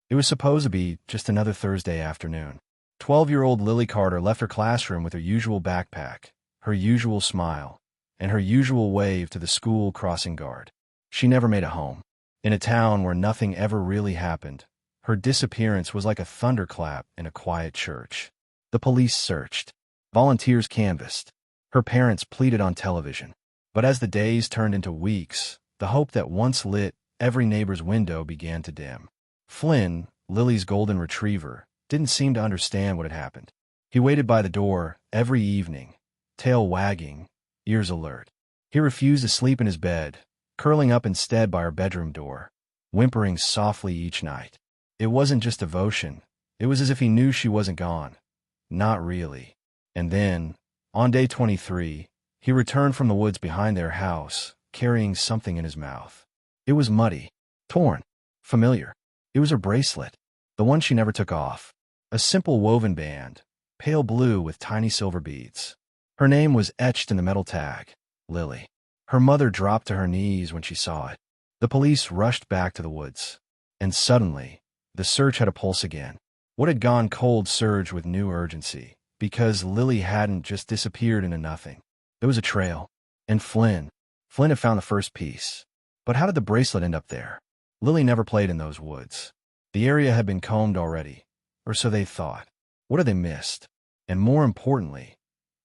It was supposed to be just another Thursday afternoon. 12-year-old Lily Carter left her classroom with her usual backpack, her usual smile, and her usual wave to the school crossing guard. She never made it home. In a town where nothing ever really happened, her disappearance was like a thunderclap in a quiet church. The police searched. Volunteers canvassed. Her parents pleaded on television. But as the days turned into weeks, the hope that once lit every neighbor's window began to dim. Flynn, Lily's golden retriever, didn't seem to understand what had happened. He waited by the door every evening, tail wagging, ears alert. He refused to sleep in his bed, curling up instead by her bedroom door, whimpering softly each night. It wasn't just devotion. It was as if he knew she wasn't gone. Not really. And then, on day 23, he returned from the woods behind their house, carrying something in his mouth. It was muddy, torn, familiar. It was her bracelet, the one she never took off. A simple woven band, pale blue with tiny silver beads. Her name was etched in the metal tag, Lily. Her mother dropped to her knees when she saw it. The police rushed back to the woods. And suddenly, the search had a pulse again. What had gone cold surged with new urgency, because Lily hadn't just disappeared into nothing. There was a trail. And Flynn had found the first piece. But how did the bracelet end up there? Lily never played in those woods. The area had been combed already, or so they thought. What had they missed? And more importantly,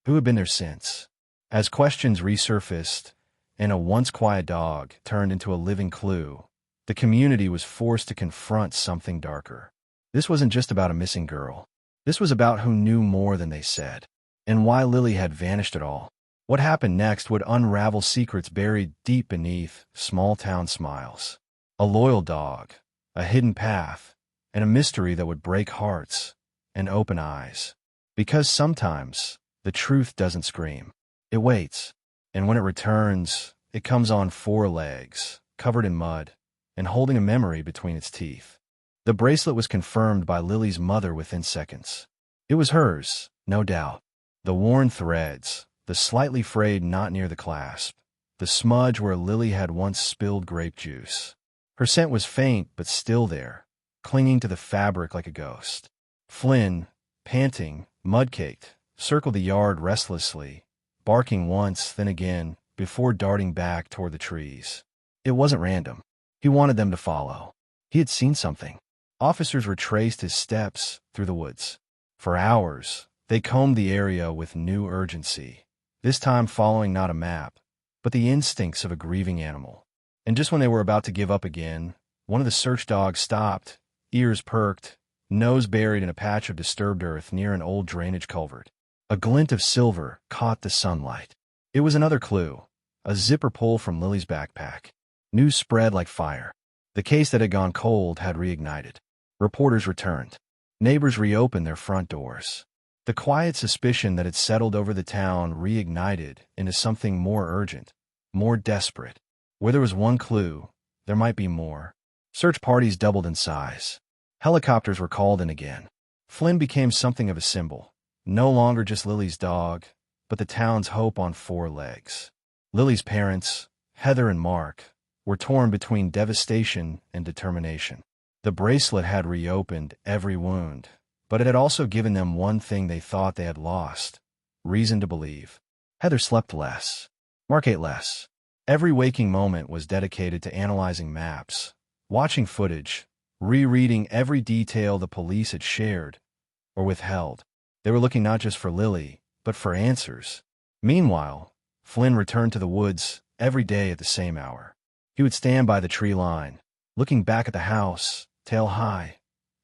who had been there since? As questions resurfaced, and a once quiet dog turned into a living clue, the community was forced to confront something darker. This wasn't just about a missing girl. This was about who knew more than they said, and why Lily had vanished at all. What happened next would unravel secrets buried deep beneath small-town smiles. A loyal dog, a hidden path, and a mystery that would break hearts and open eyes. Because sometimes the truth doesn't scream. It waits, and when it returns, it comes on 4 legs, covered in mud, and holding a memory between its teeth. The bracelet was confirmed by Lily's mother within seconds. It was hers, no doubt. The worn threads, the slightly frayed knot near the clasp, the smudge where Lily had once spilled grape juice. Her scent was faint but still there, clinging to the fabric like a ghost. Flynn, panting, mud-caked, circled the yard restlessly, barking once, then again, before darting back toward the trees. It wasn't random. He wanted them to follow. He had seen something. Officers retraced his steps through the woods. For hours, they combed the area with new urgency, this time following not a map, but the instincts of a grieving animal. And just when they were about to give up again, one of the search dogs stopped, ears perked, nose buried in a patch of disturbed earth near an old drainage culvert. A glint of silver caught the sunlight. It was another clue, a zipper pull from Lily's backpack. News spread like fire. The case that had gone cold had reignited. Reporters returned. Neighbors reopened their front doors. The quiet suspicion that had settled over the town reignited into something more urgent, more desperate. Where there was one clue, there might be more. Search parties doubled in size. Helicopters were called in again. Flynn became something of a symbol, no longer just Lily's dog, but the town's hope on 4 legs. Lily's parents, Heather and Mark, were torn between devastation and determination. The bracelet had reopened every wound, but it had also given them one thing they thought they had lost: reason to believe. Heather slept less. Mark ate less. Every waking moment was dedicated to analyzing maps, watching footage, rereading every detail the police had shared or withheld. They were looking not just for Lily, but for answers. Meanwhile, Flynn returned to the woods every day at the same hour. He would stand by the tree line, looking back at the house, tail high,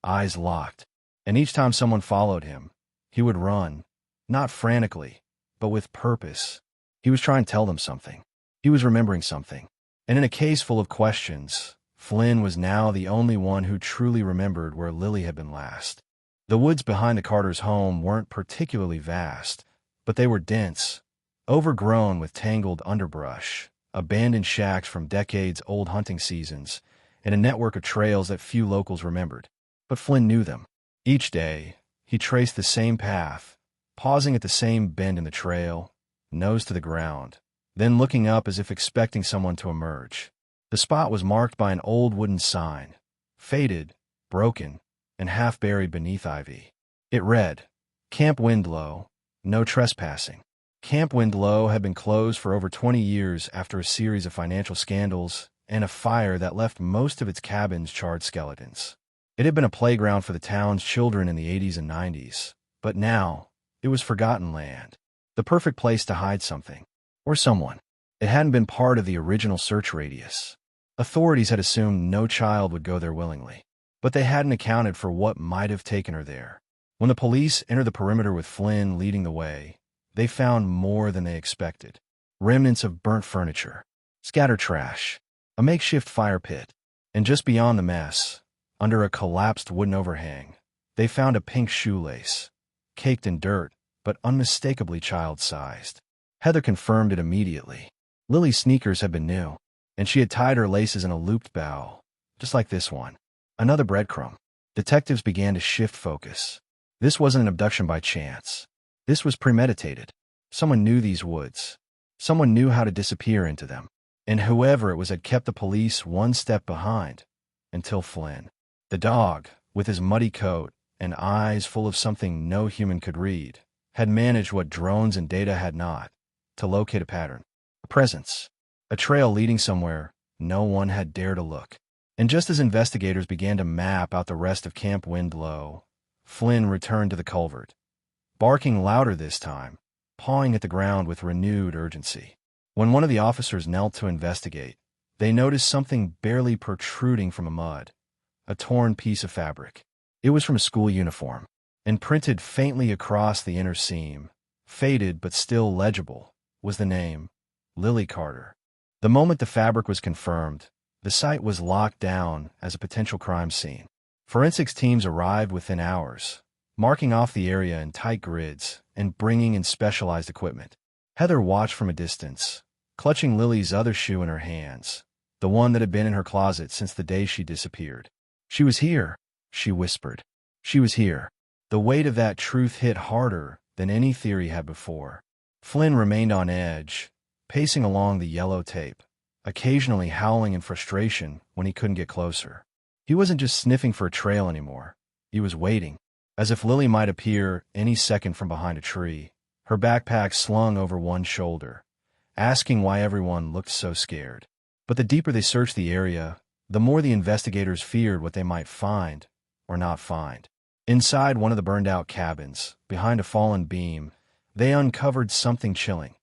eyes locked. And each time someone followed him, he would run, not frantically, but with purpose. He was trying to tell them something. He was remembering something. And in a case full of questions, Flynn was now the only one who truly remembered where Lily had been last. The woods behind the Carters' home weren't particularly vast, but they were dense, overgrown with tangled underbrush, abandoned shacks from decades-old hunting seasons, and a network of trails that few locals remembered. But Flynn knew them. Each day, he traced the same path, pausing at the same bend in the trail, nose to the ground, then looking up as if expecting someone to emerge. The spot was marked by an old wooden sign, faded broken, and half buried beneath ivy. It read, "Camp Windlow, no trespassing." Camp Windlow had been closed for over 20 years after a series of financial scandals and a fire that left most of its cabins charred skeletons. It had been a playground for the town's children in the 80s and 90s, but now it was forgotten land, the perfect place to hide something, or someone. It hadn't been part of the original search radius. Authorities had assumed no child would go there willingly, but they hadn't accounted for what might have taken her there. When the police entered the perimeter with Flynn leading the way, they found more than they expected. Remnants of burnt furniture, scattered trash, a makeshift fire pit, and just beyond the mess, under a collapsed wooden overhang, they found a pink shoelace, caked in dirt, but unmistakably child-sized. Heather confirmed it immediately. Lily's sneakers had been new, and she had tied her laces in a looped bow, just like this one. Another breadcrumb. Detectives began to shift focus. This wasn't an abduction by chance. This was premeditated. Someone knew these woods. Someone knew how to disappear into them. And whoever it was had kept the police one step behind, until Flynn. The dog, with his muddy coat and eyes full of something no human could read, had managed what drones and data had not, to locate a pattern, a presence, a trail leading somewhere no one had dared to look. And just as investigators began to map out the rest of Camp Windlow, Flynn returned to the culvert, barking louder this time, pawing at the ground with renewed urgency. When one of the officers knelt to investigate, they noticed something barely protruding from the mud, a torn piece of fabric. It was from a school uniform, and printed faintly across the inner seam, faded but still legible, was the name, Lily Carter. The moment the fabric was confirmed, the site was locked down as a potential crime scene. Forensics teams arrived within hours, marking off the area in tight grids and bringing in specialized equipment. Heather watched from a distance, clutching Lily's other shoe in her hands, the one that had been in her closet since the day she disappeared. "She was here," she whispered. "She was here." The weight of that truth hit harder than any theory had before. Flynn remained on edge, pacing along the yellow tape, occasionally howling in frustration when he couldn't get closer. He wasn't just sniffing for a trail anymore. He was waiting, as if Lily might appear any second from behind a tree, her backpack slung over one shoulder, asking why everyone looked so scared. But the deeper they searched the area, the more the investigators feared what they might find or not find. Inside one of the burned-out cabins, behind a fallen beam, they uncovered something chilling: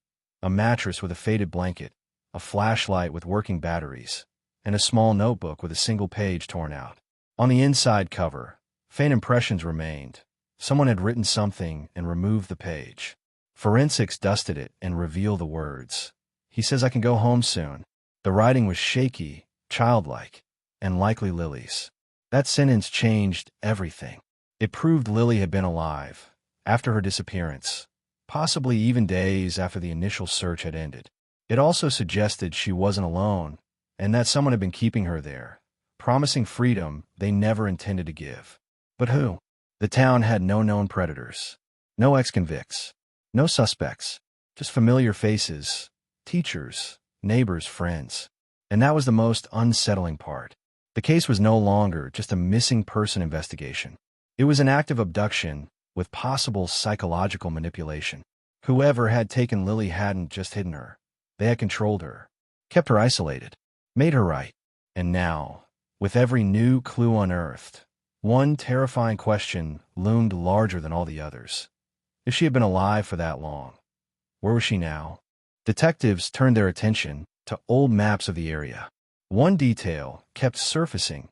a mattress with a faded blanket, a flashlight with working batteries, and a small notebook with a single page torn out. On the inside cover, faint impressions remained. Someone had written something and removed the page. Forensics dusted it and revealed the words, "He says I can go home soon." The writing was shaky, childlike, and likely Lily's. That sentence changed everything. It proved Lily had been alive, after her disappearance, possibly even days after the initial search had ended. It also suggested she wasn't alone, and that someone had been keeping her there, promising freedom they never intended to give. But who? The town had no known predators, no ex-convicts, no suspects, just familiar faces, teachers, neighbors, friends. And that was the most unsettling part. The case was no longer just a missing person investigation. It was an active abduction with possible psychological manipulation. Whoever had taken Lily hadn't just hidden her. They had controlled her, kept her isolated, made her right. And now, with every new clue unearthed, one terrifying question loomed larger than all the others. If she had been alive for that long, where was she now? Detectives turned their attention to old maps of the area. One detail kept surfacing: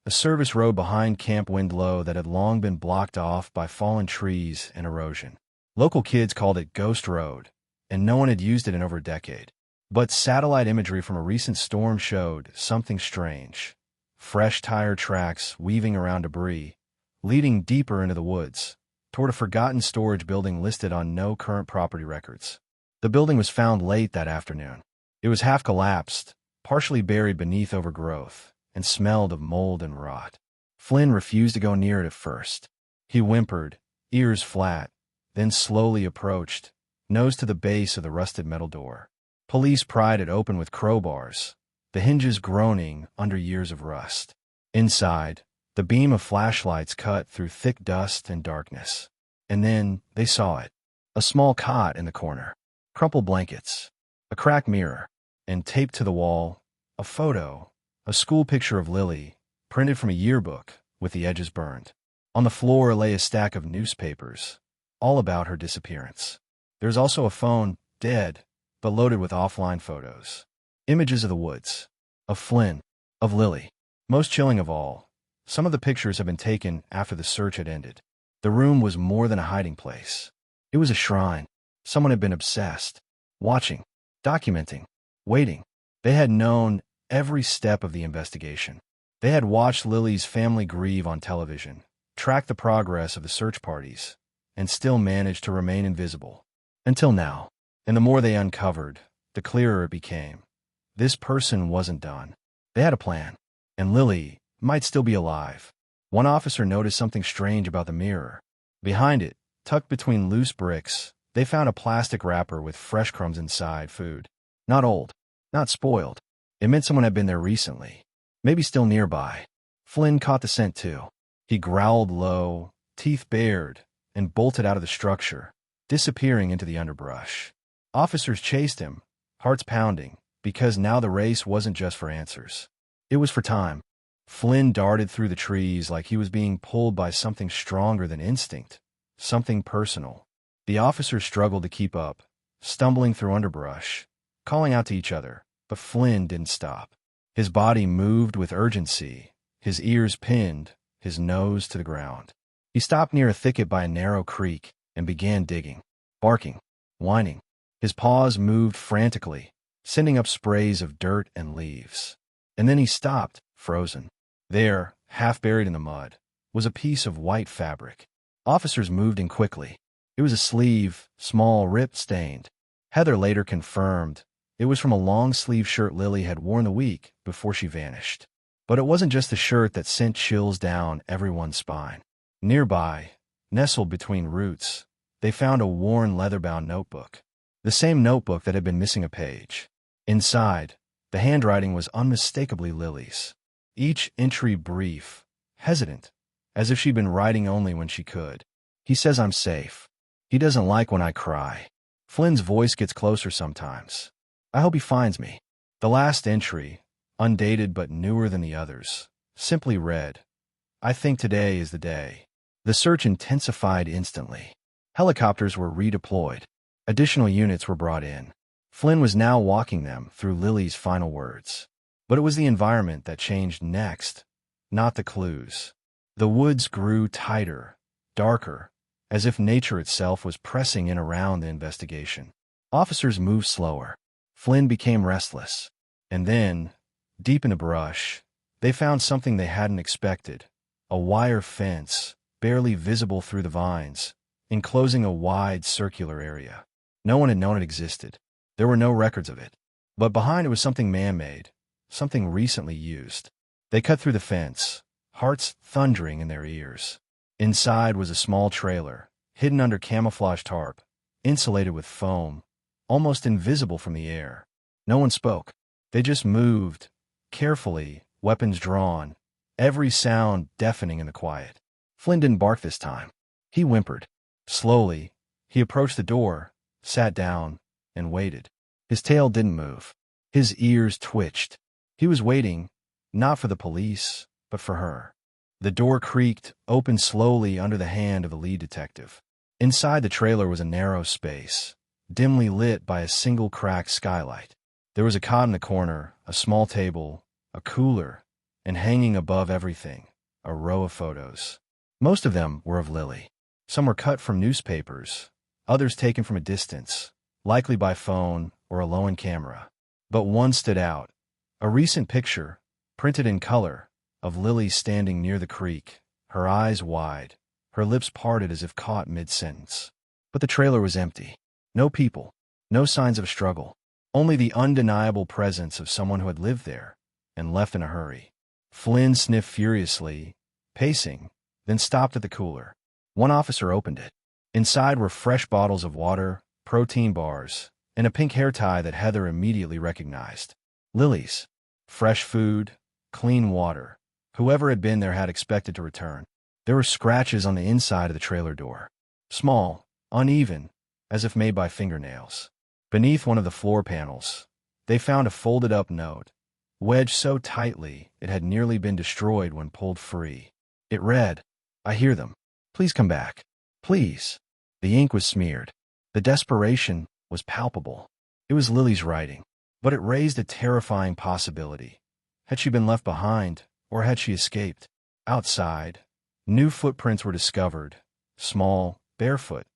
a service road behind Camp Windlow that had long been blocked off by fallen trees and erosion. Local kids called it Ghost Road, and no one had used it in over a decade. But satellite imagery from a recent storm showed something strange: fresh tire tracks weaving around debris, leading deeper into the woods, toward a forgotten storage building listed on no current property records. The building was found late that afternoon. It was half collapsed, partially buried beneath overgrowth, and smelled of mold and rot. Flynn refused to go near it at first. He whimpered, ears flat, then slowly approached, nose to the base of the rusted metal door. Police pried it open with crowbars, the hinges groaning under years of rust. Inside, The beam of flashlights cut through thick dust and darkness. And then they saw it. A small cot in the corner, crumpled blankets, a cracked mirror, and taped to the wall, a photo, a school picture of Lily, printed from a yearbook with the edges burned. On the floor lay a stack of newspapers, all about her disappearance. There's also a phone, dead, but loaded with offline photos. Images of the woods, of Flynn, of Lily. Most chilling of all, some of the pictures had been taken after the search had ended. The room was more than a hiding place. It was a shrine. Someone had been obsessed, watching, documenting, waiting. They had known every step of the investigation. They had watched Lily's family grieve on television, tracked the progress of the search parties, and still managed to remain invisible. Until now. And the more they uncovered, the clearer it became. This person wasn't done. They had a plan, and Lily might still be alive. One officer noticed something strange about the mirror. Behind it, tucked between loose bricks, they found a plastic wrapper with fresh crumbs inside, food. Not old, not spoiled. It meant someone had been there recently, maybe still nearby. Flynn caught the scent too. He growled low, teeth bared, and bolted out of the structure, disappearing into the underbrush. Officers chased him, hearts pounding, because now the race wasn't just for answers. It was for time. Flynn darted through the trees like he was being pulled by something stronger than instinct, something personal. The officers struggled to keep up, stumbling through underbrush, calling out to each other, but Flynn didn't stop. His body moved with urgency, his ears pinned, his nose to the ground. He stopped near a thicket by a narrow creek and began digging, barking, whining. His paws moved frantically, sending up sprays of dirt and leaves. And then he stopped, frozen. There, half buried in the mud, was a piece of white fabric. Officers moved in quickly. It was a sleeve, small, ripped, stained. Heather later confirmed it was from a long-sleeve shirt Lily had worn the week before she vanished. But it wasn't just the shirt that sent chills down everyone's spine. Nearby, nestled between roots, they found a worn leather-bound notebook. The same notebook that had been missing a page. Inside, the handwriting was unmistakably Lily's. Each entry brief, hesitant, as if she'd been writing only when she could. He says I'm safe. He doesn't like when I cry. Flynn's voice gets closer sometimes. I hope he finds me. The last entry, undated but newer than the others, simply read, I think today is the day. The search intensified instantly. Helicopters were redeployed. Additional units were brought in. Flynn was now walking them through Lily's final words. But it was the environment that changed next, not the clues. The woods grew tighter, darker, as if nature itself was pressing in around the investigation. Officers moved slower. Flynn became restless. And then, deep in the brush, they found something they hadn't expected. A wire fence, barely visible through the vines, enclosing a wide circular area. No one had known it existed. There were no records of it. But behind it was something man-made, something recently used. They cut through the fence, hearts thundering in their ears. Inside was a small trailer, hidden under camouflage tarp, insulated with foam, almost invisible from the air. No one spoke. They just moved, carefully, weapons drawn, every sound deafening in the quiet. Flynn didn't bark this time. He whimpered. Slowly, he approached the door, sat down, and waited. His tail didn't move. His ears twitched. He was waiting, not for the police, but for her. The door creaked, opened slowly under the hand of the lead detective. Inside the trailer was a narrow space, dimly lit by a single cracked skylight. There was a cot in the corner, a small table, a cooler, and hanging above everything, a row of photos. Most of them were of Lily. Some were cut from newspapers, others taken from a distance, likely by phone or a low-end camera. But one stood out, a recent picture, printed in color, of Lily standing near the creek, her eyes wide, her lips parted as if caught mid-sentence. But the trailer was empty. No people, no signs of struggle, only the undeniable presence of someone who had lived there and left in a hurry. Flynn sniffed furiously, pacing, then stopped at the cooler. One officer opened it. Inside were fresh bottles of water, protein bars, and a pink hair tie that Heather immediately recognized. Lily's. Fresh food, clean water, Whoever had been there had expected to return. There were scratches on the inside of the trailer door. Small, uneven, as if made by fingernails. Beneath one of the floor panels, they found a folded-up note, wedged so tightly it had nearly been destroyed when pulled free. It read, "I hear them. Please come back. Please." The ink was smeared. The desperation was palpable. It was Lily's writing, but it raised a terrifying possibility. Had she been left behind, or had she escaped? Outside, new footprints were discovered, small, barefoot,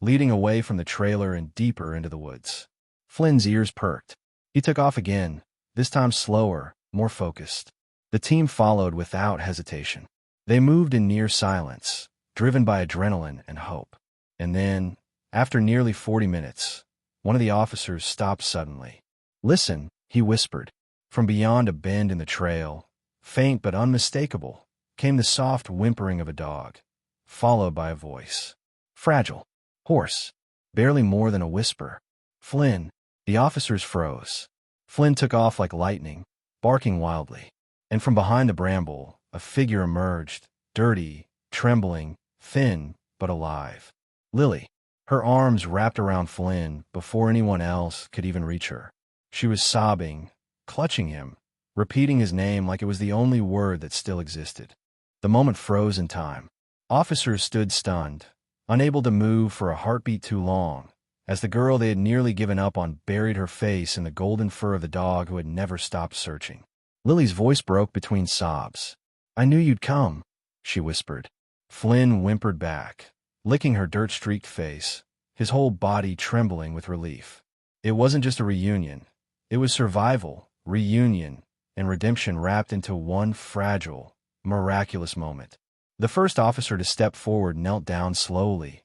leading away from the trailer and deeper into the woods. Flynn's ears perked. He took off again, this time slower, more focused. The team followed without hesitation. They moved in near silence, driven by adrenaline and hope. And then, after nearly 40 minutes, one of the officers stopped suddenly. "Listen," he whispered. From beyond a bend in the trail, faint but unmistakable, came the soft whimpering of a dog, followed by a voice. Fragile, hoarse, barely more than a whisper. "Flynn." The officers froze. Flynn took off like lightning, barking wildly. And from behind the bramble, a figure emerged, dirty, trembling, thin, but alive. Lily. Her arms wrapped around Flynn before anyone else could even reach her. She was sobbing, clutching him, repeating his name like it was the only word that still existed. The moment froze in time. Officers stood stunned, unable to move for a heartbeat too long, as the girl they had nearly given up on buried her face in the golden fur of the dog who had never stopped searching. Lily's voice broke between sobs. "I knew you'd come," she whispered. Flynn whimpered back, licking her dirt-streaked face, his whole body trembling with relief. It wasn't just a reunion. It was survival, reunion, and redemption wrapped into one fragile, miraculous moment. The first officer to step forward knelt down slowly,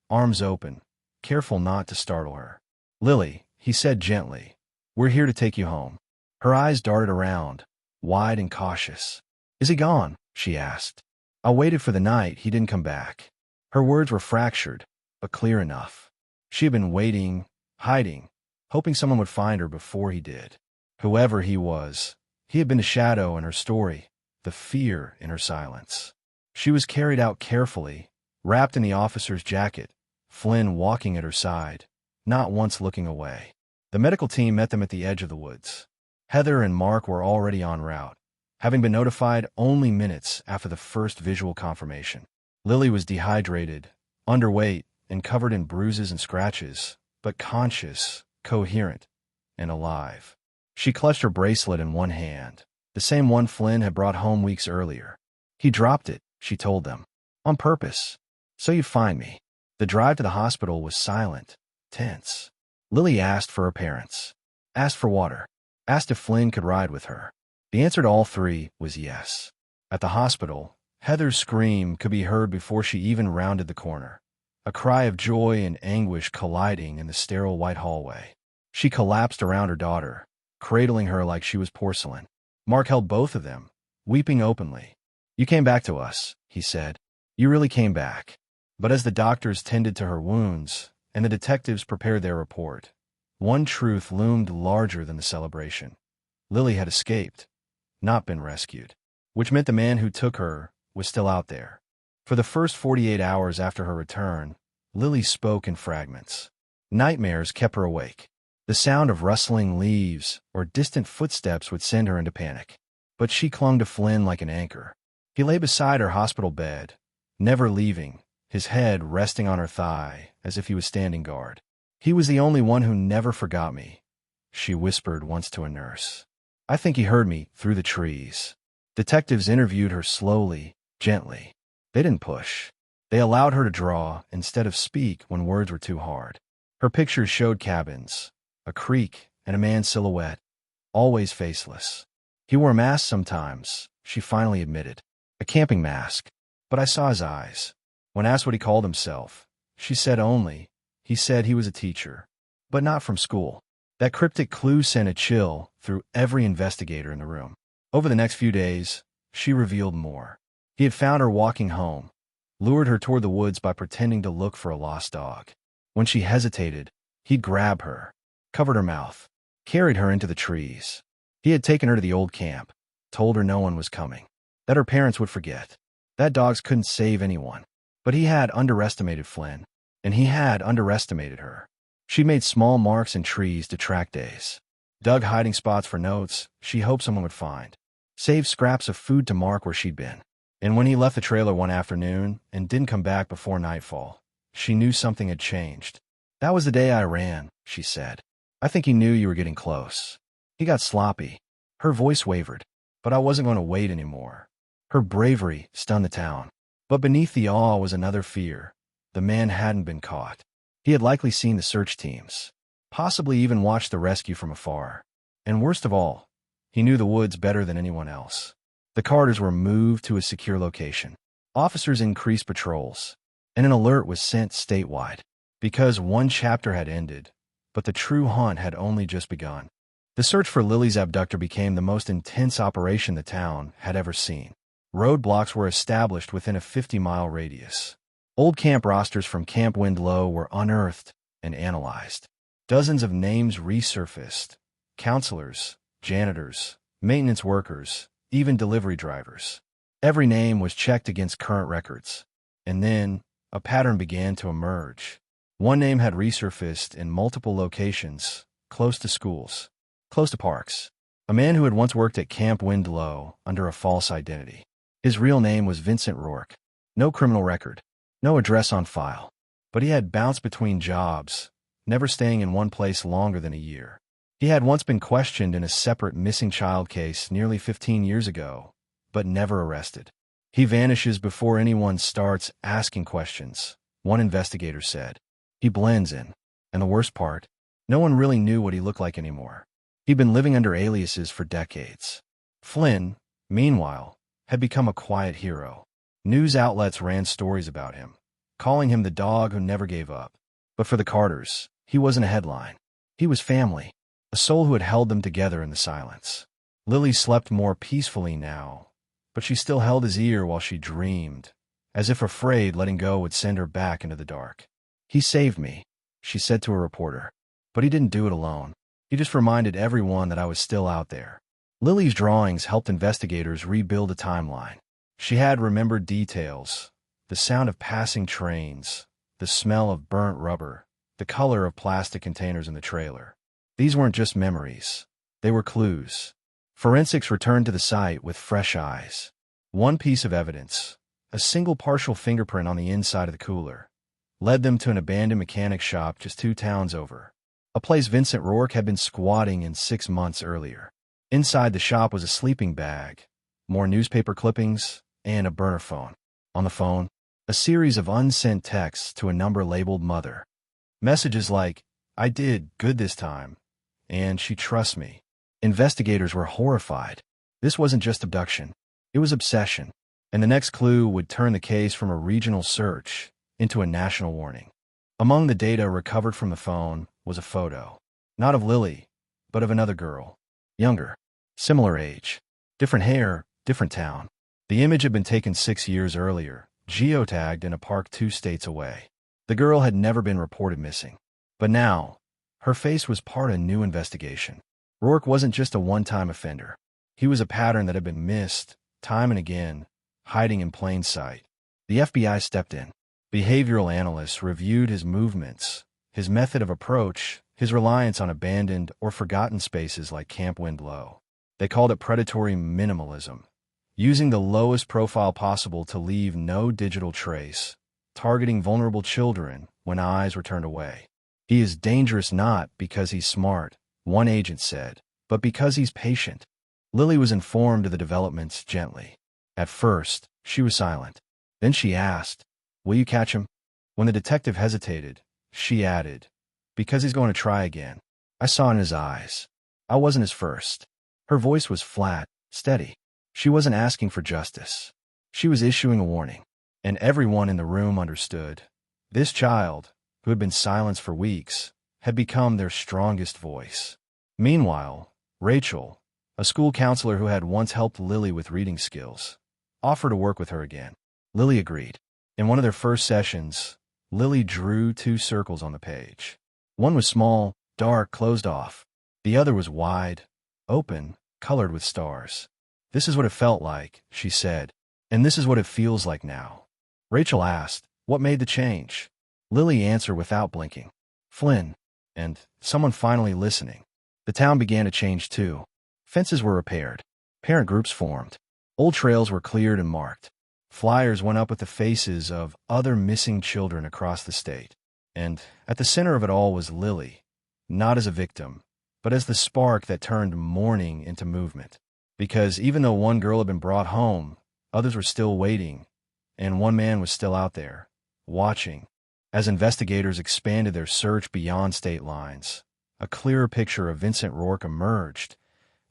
arms open, careful not to startle her. "Lily," he said gently, "we're here to take you home." Her eyes darted around, wide and cautious. "Is he gone?" she asked. "I waited for the night he didn't come back." Her words were fractured, but clear enough. She had been waiting, hiding, hoping someone would find her before he did. Whoever he was, he had been a shadow in her story, the fear in her silence. She was carried out carefully, wrapped in the officer's jacket, Flynn walking at her side, not once looking away. The medical team met them at the edge of the woods. Heather and Mark were already en route, having been notified only minutes after the first visual confirmation. Lily was dehydrated, underweight, and covered in bruises and scratches, but conscious, coherent, and alive. She clutched her bracelet in one hand, the same one Flynn had brought home weeks earlier. "He dropped it," she told them, "on purpose, so you'd find me." The drive to the hospital was silent, tense. Lily asked for her parents, asked for water, asked if Flynn could ride with her. The answer to all three was yes. At the hospital, Heather's scream could be heard before she even rounded the corner, a cry of joy and anguish colliding in the sterile white hallway. She collapsed around her daughter, cradling her like she was porcelain. Mark held both of them, weeping openly. "You came back to us," he said. "You really came back." But as the doctors tended to her wounds and the detectives prepared their report, one truth loomed larger than the celebration. Lily had escaped, not been rescued, which meant the man who took her was still out there. For the first 48 hours after her return, Lily spoke in fragments. Nightmares kept her awake. The sound of rustling leaves or distant footsteps would send her into panic. But she clung to Flynn like an anchor. He lay beside her hospital bed, never leaving, his head resting on her thigh as if he was standing guard. "He was the only one who never forgot me," she whispered once to a nurse. "I think he heard me through the trees." Detectives interviewed her slowly, gently. They didn't push. They allowed her to draw instead of speak when words were too hard. Her pictures showed cabins, a creek, and a man's silhouette, always faceless. "He wore a mask sometimes," she finally admitted. "A camping mask. But I saw his eyes." When asked what he called himself, she said only, he said he was a teacher, but not from school. That cryptic clue sent a chill through every investigator in the room. Over the next few days, she revealed more. He had found her walking home, lured her toward the woods by pretending to look for a lost dog. When she hesitated, he'd grab her, covered her mouth, carried her into the trees. He had taken her to the old camp, told her no one was coming. that her parents would forget, that dogs couldn't save anyone. But he had underestimated Flynn, and he had underestimated her. She made small marks in trees to track days, dug hiding spots for notes she hoped someone would find, saved scraps of food to mark where she'd been. And when he left the trailer one afternoon and didn't come back before nightfall, she knew something had changed. "That was the day I ran," she said. "I think he knew you were getting close." He got sloppy. Her voice wavered. "But I wasn't going to wait anymore." Her bravery stunned the town. But beneath the awe was another fear. The man hadn't been caught. He had likely seen the search teams, possibly even watched the rescue from afar. And worst of all, he knew the woods better than anyone else. The Carters were moved to a secure location. Officers increased patrols, and an alert was sent statewide. Because one chapter had ended, but the true hunt had only just begun. The search for Lily's abductor became the most intense operation the town had ever seen. Roadblocks were established within a 50-mile radius. Old camp rosters from Camp Windlow were unearthed and analyzed. Dozens of names resurfaced: counselors, janitors, maintenance workers, even delivery drivers. Every name was checked against current records. And then, a pattern began to emerge. One name had resurfaced in multiple locations, close to schools, close to parks. A man who had once worked at Camp Windlow under a false identity. His real name was Vincent Rourke. No criminal record, no address on file. But he had bounced between jobs, never staying in one place longer than a year. He had once been questioned in a separate missing child case nearly 15 years ago, but never arrested. "He vanishes before anyone starts asking questions," one investigator said. "He blends in. And the worst part, no one really knew what he looked like anymore. He'd been living under aliases for decades." Flynn, meanwhile, had become a quiet hero. News outlets ran stories about him, calling him the dog who never gave up. But for the Carters, he wasn't a headline. He was family, a soul who had held them together in the silence. Lily slept more peacefully now, but she still held his ear while she dreamed, as if afraid letting go would send her back into the dark. "He saved me," she said to a reporter. "But he didn't do it alone. He just reminded everyone that I was still out there." Lily's drawings helped investigators rebuild a timeline. She had remembered details: the sound of passing trains, the smell of burnt rubber, the color of plastic containers in the trailer. These weren't just memories. They were clues. Forensics returned to the site with fresh eyes. One piece of evidence, a single partial fingerprint on the inside of the cooler, led them to an abandoned mechanic shop just 2 towns over, a place Vincent Rourke had been squatting in 6 months earlier. Inside the shop was a sleeping bag, more newspaper clippings, and a burner phone. On the phone, a series of unsent texts to a number labeled Mother. Messages like, "I did good this time," and "She trusts me." Investigators were horrified. This wasn't just abduction. It was obsession. And the next clue would turn the case from a regional search into a national warning. Among the data recovered from the phone was a photo, not of Lily, but of another girl. Younger, similar age, different hair, different town. The image had been taken 6 years earlier, geotagged in a park 2 states away. The girl had never been reported missing. But now, her face was part of a new investigation. Rourke wasn't just a one-time offender. He was a pattern that had been missed, time and again, hiding in plain sight. The FBI stepped in. Behavioral analysts reviewed his movements, his method of approach, his reliance on abandoned or forgotten spaces like Camp Windlow. They called it predatory minimalism, using the lowest profile possible to leave no digital trace, targeting vulnerable children when eyes were turned away. "He is dangerous not because he's smart," one agent said, "but because he's patient." Lily was informed of the developments gently. At first, she was silent. Then she asked, "Will you catch him?" When the detective hesitated, she added, "Because he's going to try again. I saw in his eyes. I wasn't his first." Her voice was flat, steady. She wasn't asking for justice. She was issuing a warning. And everyone in the room understood. This child, who had been silenced for weeks, had become their strongest voice. Meanwhile, Rachel, a school counselor who had once helped Lily with reading skills, offered to work with her again. Lily agreed. In one of their first sessions, Lily drew 2 circles on the page. One was small, dark, closed off. The other was wide, open, colored with stars. "This is what it felt like," she said. "And this is what it feels like now." Rachel asked, "What made the change?" Lily answered without blinking, "Flynn." And someone finally listening. The town began to change too. Fences were repaired. Parent groups formed. Old trails were cleared and marked. Flyers went up with the faces of other missing children across the state. And at the center of it all was Lily, not as a victim, but as the spark that turned mourning into movement. Because even though one girl had been brought home, others were still waiting, and one man was still out there, watching. As investigators expanded their search beyond state lines, a clearer picture of Vincent Rourke emerged,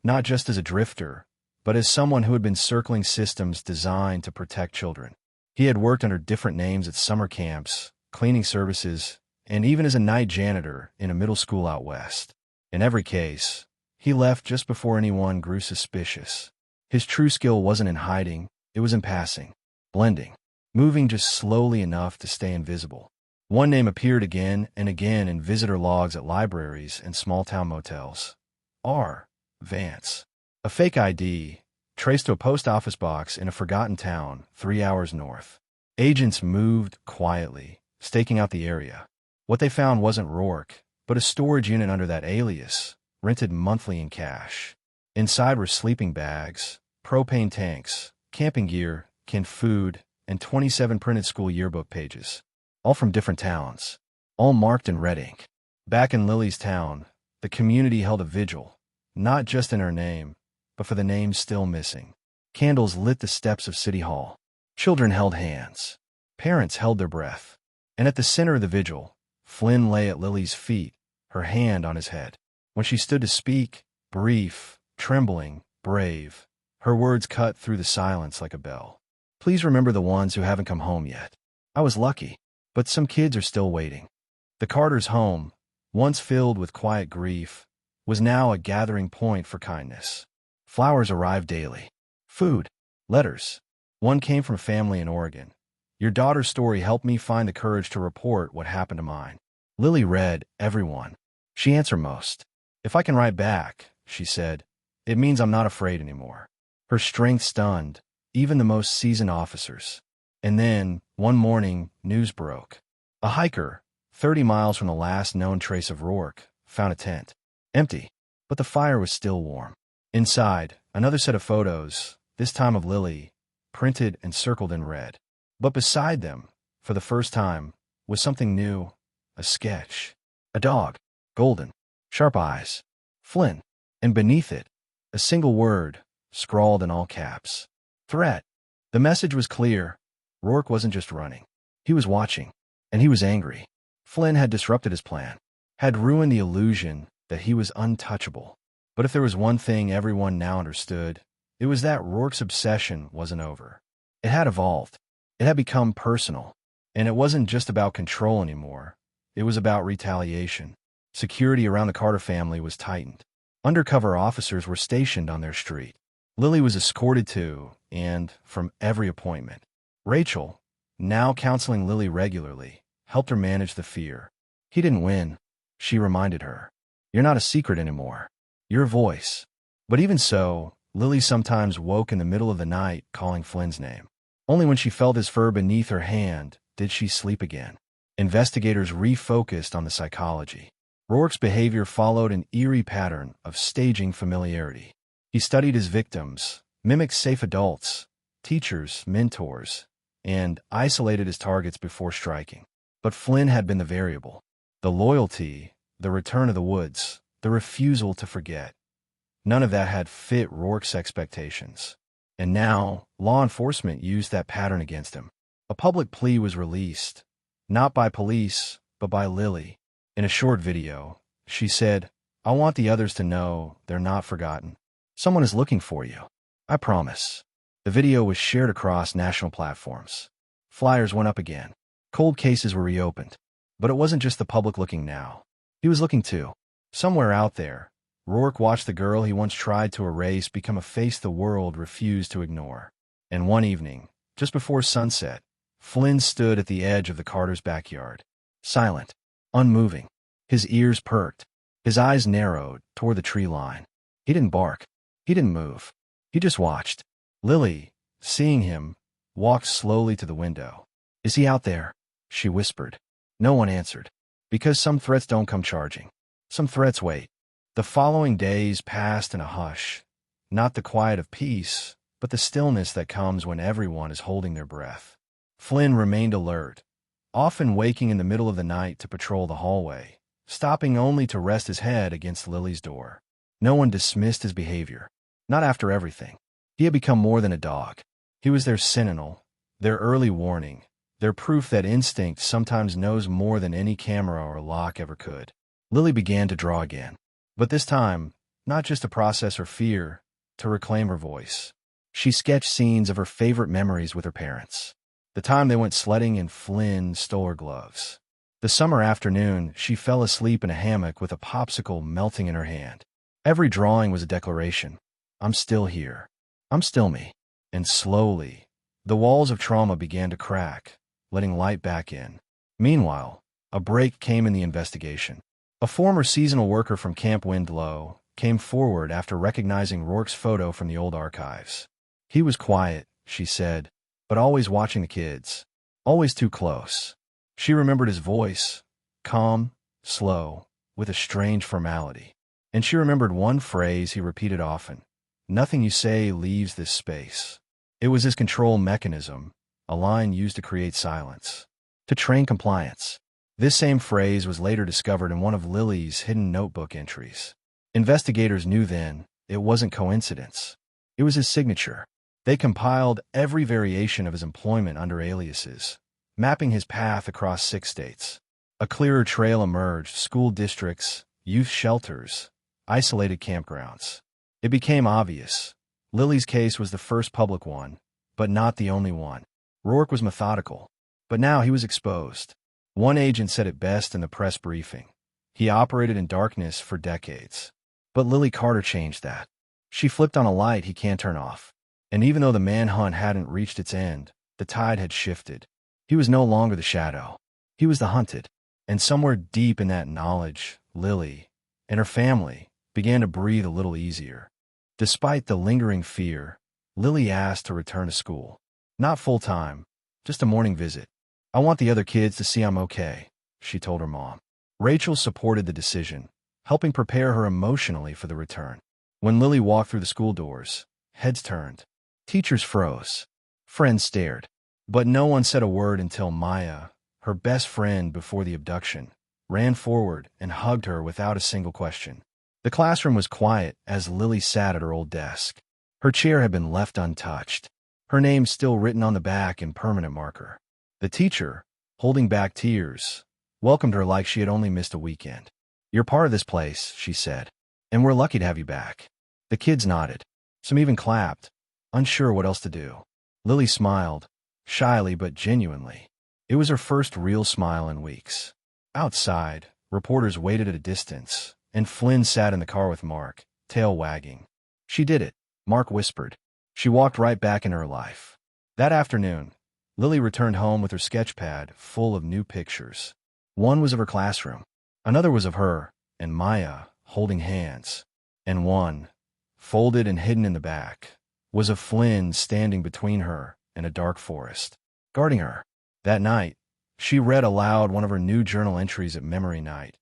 not just as a drifter, but as someone who had been circling systems designed to protect children. He had worked under different names at summer camps, cleaning services, and even as a night janitor in a middle school out west. In every case, he left just before anyone grew suspicious. His true skill wasn't in hiding, it was in passing, blending, moving just slowly enough to stay invisible. One name appeared again and again in visitor logs at libraries and small-town motels. R. Vance. A fake ID, traced to a post office box in a forgotten town 3 hours north. Agents moved quietly, staking out the area. What they found wasn't Rourke, but a storage unit under that alias, rented monthly in cash. Inside were sleeping bags, propane tanks, camping gear, canned food, and 27 printed school yearbook pages. All from different towns, all marked in red ink. Back in Lily's town, the community held a vigil, not just in her name, but for the names still missing. Candles lit the steps of City Hall. Children held hands. Parents held their breath. And at the center of the vigil, Flynn lay at Lily's feet, her hand on his head. When she stood to speak, brief, trembling, brave, her words cut through the silence like a bell. "Please remember the ones who haven't come home yet. I was lucky. But some kids are still waiting." The Carters' home, once filled with quiet grief, was now a gathering point for kindness. Flowers arrived daily. Food. Letters. One came from a family in Oregon. "Your daughter's story helped me find the courage to report what happened to mine." Lily read everyone. She answered most. "If I can write back," she said, "it means I'm not afraid anymore." Her strength stunned even the most seasoned officers. And then, one morning, news broke. A hiker, 30 miles from the last known trace of Rourke, found a tent. Empty, but the fire was still warm. Inside, another set of photos, this time of Lily, printed and circled in red. But beside them, for the first time, was something new, a sketch. A dog, golden, sharp eyes, Flynn. And beneath it, a single word, scrawled in all caps. Threat. The message was clear. Rourke wasn't just running. He was watching, and he was angry. Flynn had disrupted his plan, had ruined the illusion that he was untouchable. But if there was one thing everyone now understood, it was that Rourke's obsession wasn't over. It had evolved. It had become personal. And it wasn't just about control anymore. It was about retaliation. Security around the Carter family was tightened. Undercover officers were stationed on their street. Lily was escorted to, and from every appointment. Rachel, now counseling Lily regularly, helped her manage the fear. "He didn't win," she reminded her. "You're not a secret anymore. You're a voice." But even so, Lily sometimes woke in the middle of the night calling Flynn's name. Only when she felt his fur beneath her hand did she sleep again. Investigators refocused on the psychology. Rourke's behavior followed an eerie pattern of staging familiarity. He studied his victims, mimicked safe adults, teachers, mentors, and isolated his targets before striking. But Flynn had been the variable. The loyalty, the return of the woods, the refusal to forget. None of that had fit Rourke's expectations. And now, law enforcement used that pattern against him. A public plea was released, not by police, but by Lily. In a short video, she said, "I want the others to know they're not forgotten. Someone is looking for you. I promise." The video was shared across national platforms. Flyers went up again. Cold cases were reopened. But it wasn't just the public looking now. He was looking too. Somewhere out there, Rourke watched the girl he once tried to erase become a face the world refused to ignore. And one evening, just before sunset, Flynn stood at the edge of the Carters' backyard. Silent, unmoving. His ears perked. His eyes narrowed toward the tree line. He didn't bark. He didn't move. He just watched. Lily, seeing him, walked slowly to the window. "Is he out there?" she whispered. No one answered. Because some threats don't come charging. Some threats wait. The following days passed in a hush. Not the quiet of peace, but the stillness that comes when everyone is holding their breath. Flynn remained alert, often waking in the middle of the night to patrol the hallway, stopping only to rest his head against Lily's door. No one dismissed his behavior. Not after everything. He had become more than a dog. He was their sentinel, their early warning, their proof that instinct sometimes knows more than any camera or lock ever could. Lily began to draw again. But this time, not just to process her fear, to reclaim her voice. She sketched scenes of her favorite memories with her parents. The time they went sledding and Flynn stole her gloves. The summer afternoon, she fell asleep in a hammock with a popsicle melting in her hand. Every drawing was a declaration. I'm still here. I'm still me. And slowly, the walls of trauma began to crack, letting light back in. Meanwhile, a break came in the investigation. A former seasonal worker from Camp Windlow came forward after recognizing Rourke's photo from the old archives. He was quiet, she said, but always watching the kids. Always too close. She remembered his voice, calm, slow, with a strange formality. And she remembered one phrase he repeated often. Nothing you say leaves this space. It was his control mechanism, a line used to create silence, to train compliance. This same phrase was later discovered in one of Lily's hidden notebook entries. Investigators knew then it wasn't coincidence. It was his signature. They compiled every variation of his employment under aliases, mapping his path across 6 states. A clearer trail emerged: school districts, youth shelters, isolated campgrounds. It became obvious. Lily's case was the first public one, but not the only one. Rourke was methodical, but now he was exposed. One agent said it best in the press briefing. He operated in darkness for decades. But Lily Carter changed that. She flipped on a light he can't turn off. And even though the manhunt hadn't reached its end, the tide had shifted. He was no longer the shadow. He was the hunted. And somewhere deep in that knowledge, Lily and her family began to breathe a little easier. Despite the lingering fear, Lily asked to return to school. Not full-time, just a morning visit. "I want the other kids to see I'm okay," she told her mom. Rachel supported the decision, helping prepare her emotionally for the return. When Lily walked through the school doors, heads turned. Teachers froze. Friends stared. But no one said a word until Maya, her best friend before the abduction, ran forward and hugged her without a single question. The classroom was quiet as Lily sat at her old desk. Her chair had been left untouched, her name still written on the back in permanent marker. The teacher, holding back tears, welcomed her like she had only missed a weekend. "You're part of this place," she said, "and we're lucky to have you back." The kids nodded. Some even clapped, unsure what else to do. Lily smiled, shyly but genuinely. It was her first real smile in weeks. Outside, reporters waited at a distance, and Flynn sat in the car with Mark, tail wagging. "She did it," Mark whispered. She walked right back into her life. That afternoon, Lily returned home with her sketch pad full of new pictures. One was of her classroom. Another was of her and Maya holding hands. And one, folded and hidden in the back, was of Flynn standing between her and a dark forest, guarding her. That night, she read aloud one of her new journal entries at Memory Night,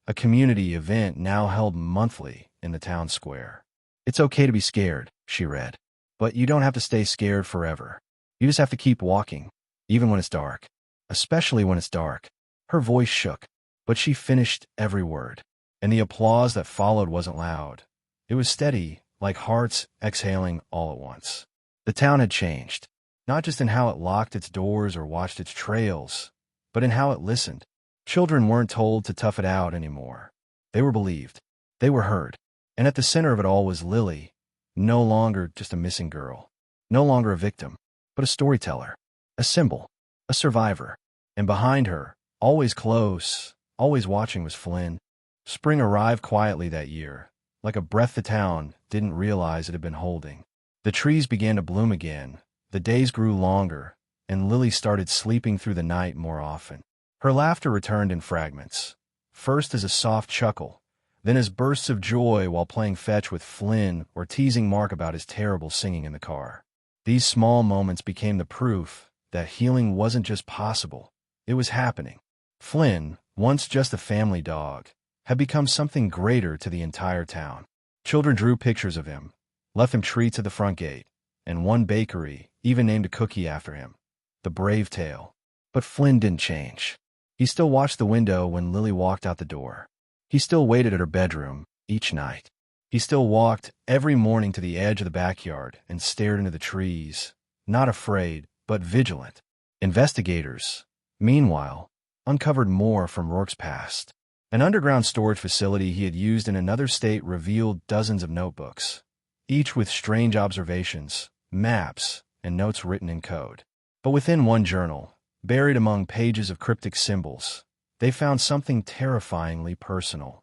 a community event now held monthly in the town square. "It's okay to be scared," she read, "but you don't have to stay scared forever. You just have to keep walking, even when it's dark. Especially when it's dark." Her voice shook, but she finished every word. And the applause that followed wasn't loud. It was steady, like hearts exhaling all at once. The town had changed, not just in how it locked its doors or watched its trails, but in how it listened. Children weren't told to tough it out anymore. They were believed. They were heard. And at the center of it all was Lily, no longer just a missing girl, no longer a victim, but a storyteller, a symbol, a survivor. And behind her, always close, always watching, was Flynn. Spring arrived quietly that year, like a breath the town didn't realize it had been holding. The trees began to bloom again, the days grew longer, and Lily started sleeping through the night more often. Her laughter returned in fragments, first as a soft chuckle, then his bursts of joy while playing fetch with Flynn or teasing Mark about his terrible singing in the car. These small moments became the proof that healing wasn't just possible, it was happening. Flynn, once just a family dog, had become something greater to the entire town. Children drew pictures of him, left him treats at the front gate, and one bakery even named a cookie after him, the Brave Tail. But Flynn didn't change. He still watched the window when Lily walked out the door. He still waited at her bedroom each night. He still walked every morning to the edge of the backyard and stared into the trees, not afraid, but vigilant. Investigators, meanwhile, uncovered more from Rourke's past. An underground storage facility he had used in another state revealed dozens of notebooks, each with strange observations, maps, and notes written in code. But within one journal, buried among pages of cryptic symbols, they found something terrifyingly personal.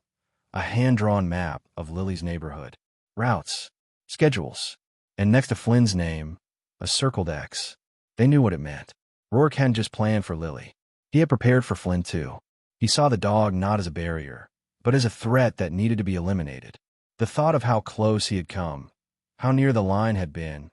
A hand-drawn map of Lily's neighborhood. Routes, schedules, and next to Flynn's name, a circled X. They knew what it meant. Rourke hadn't just planned for Lily. He had prepared for Flynn too. He saw the dog not as a barrier, but as a threat that needed to be eliminated. The thought of how close he had come, how near the line had been,